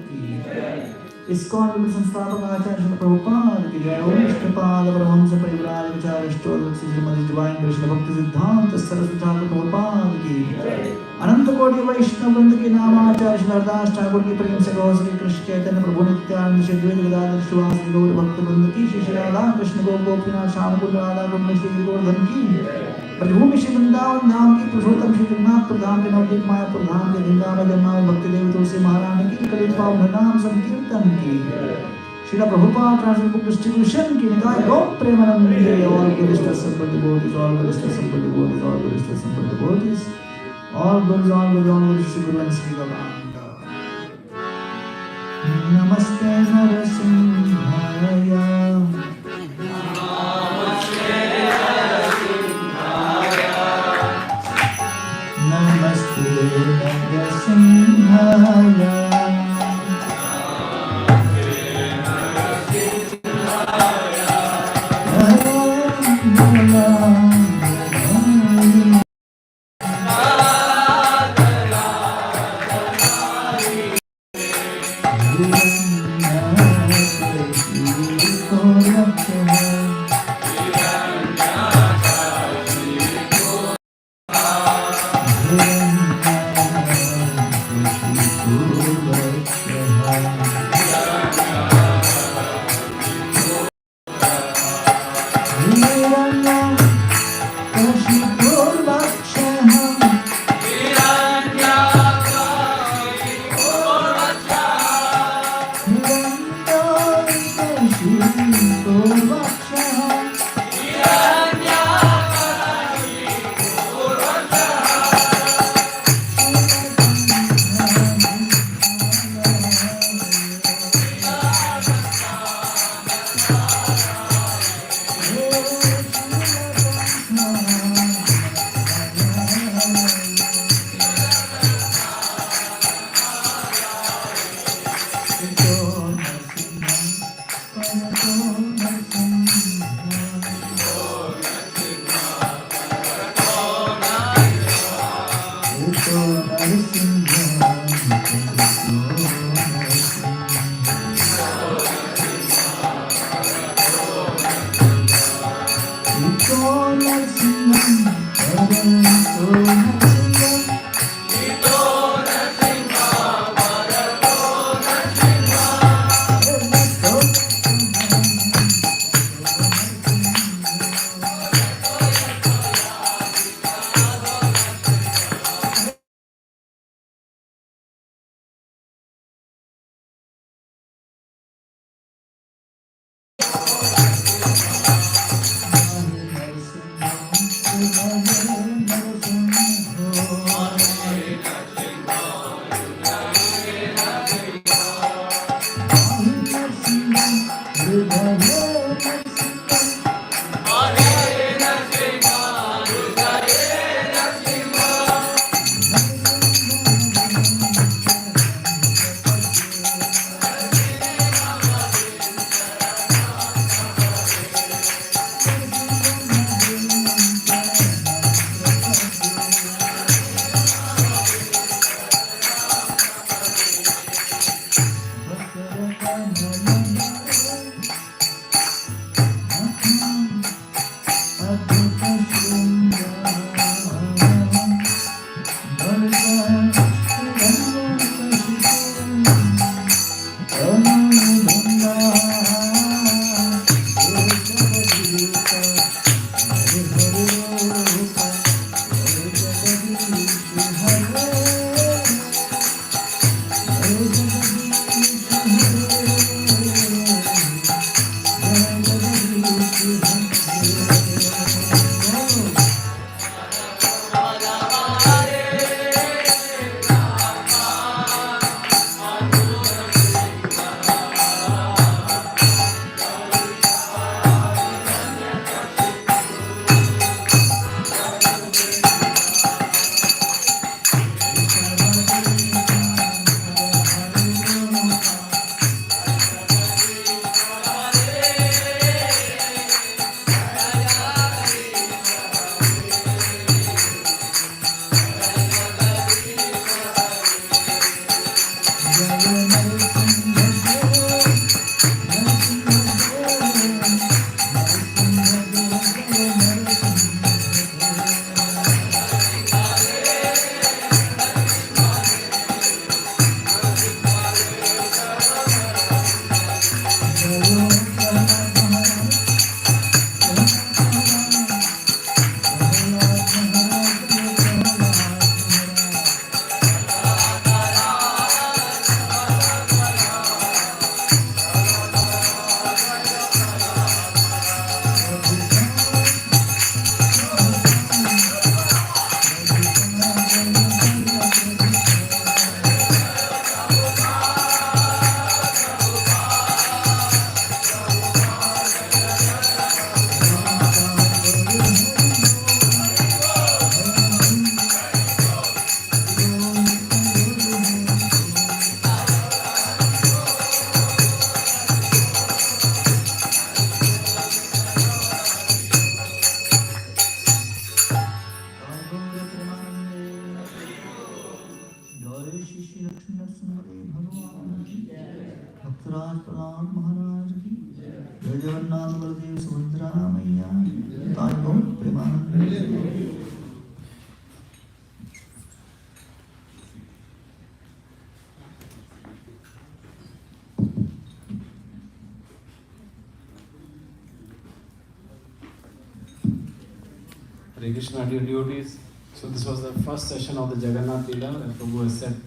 की। ISKCON विभिन्न संस्थापक आचार्य श्रील प्रभुपाद की जय। ओम इष्टपाद परमहंस परिव्राजक आचार्य अष्टोदक Shrimati divine Krishna भक्ति सिद्धांत सरस्वती ठाकुर प्रभुपाद की। अनंत कोटि वैष्णव वृंद के नाम आचार्य श्री हरदास ठाकुर की प्रेम से गौ श्री कृष्ण चैतन्य प्रभु नित्यानंद श्री द्वैत गदाधर श्रीवास गौर भक्त वृंद की। श्री राधा कृष्ण गोपीनाथ श्याम कुंड राधा कुंड श्री गोवर्धन की। ब्रजभूमि श्री वृंदावन धाम की। पुरुषोत्तम श्री जगन्नाथ धाम के। नवदीप मायापुर धाम के। गंगा जमुना भक्ति देव तुलसी महारानी की। कलित पावन नाम संकीर्तन की। Srila Prabhupada translate book distribution की। निकाय गौर प्रेमानंद। ऑल गुड संपत्ति devotees, all good संपत्ति devotees, all good संपत्ति devotees, all good Shri Guru and Shri Gauranga. नमस्ते नरसिंहाय। नमस्ते नरसिंहाय। सुराज प्रहलाद महाराज की जय। जगन्नाथ बलदेव सुभद्रा मैया ताज गौर Premanand. Hare Krishna, dear devotees. So this was the first session of the Jagannath Lila, where Prabhu has said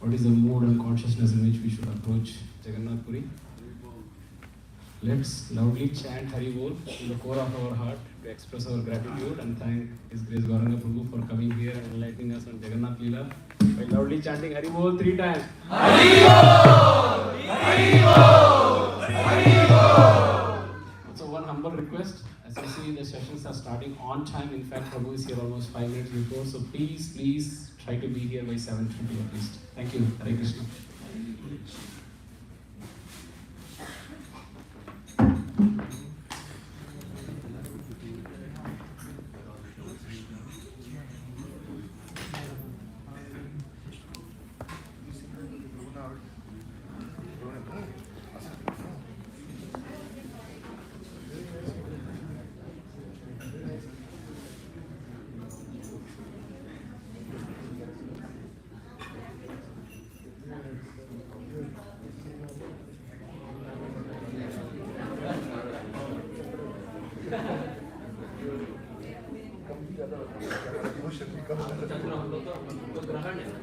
what is the mood and consciousness in which we should approach Jagannath Puri. Let's loudly chant Hari Bol in the core of our heart to express our gratitude and thank His Grace Gauranga Prabhu for coming here and enlightening us on Jagannath Lila by loudly chanting Hari Bol 3 times. Hari Bol! Hari Bol! Hari Bol! So one humble request. As you see, the sessions are starting on time. In fact, Prabhu is here almost 5 minutes before. So please try to be here by 7:30 at least. Thank you. Hare Krishna. ग्रहण है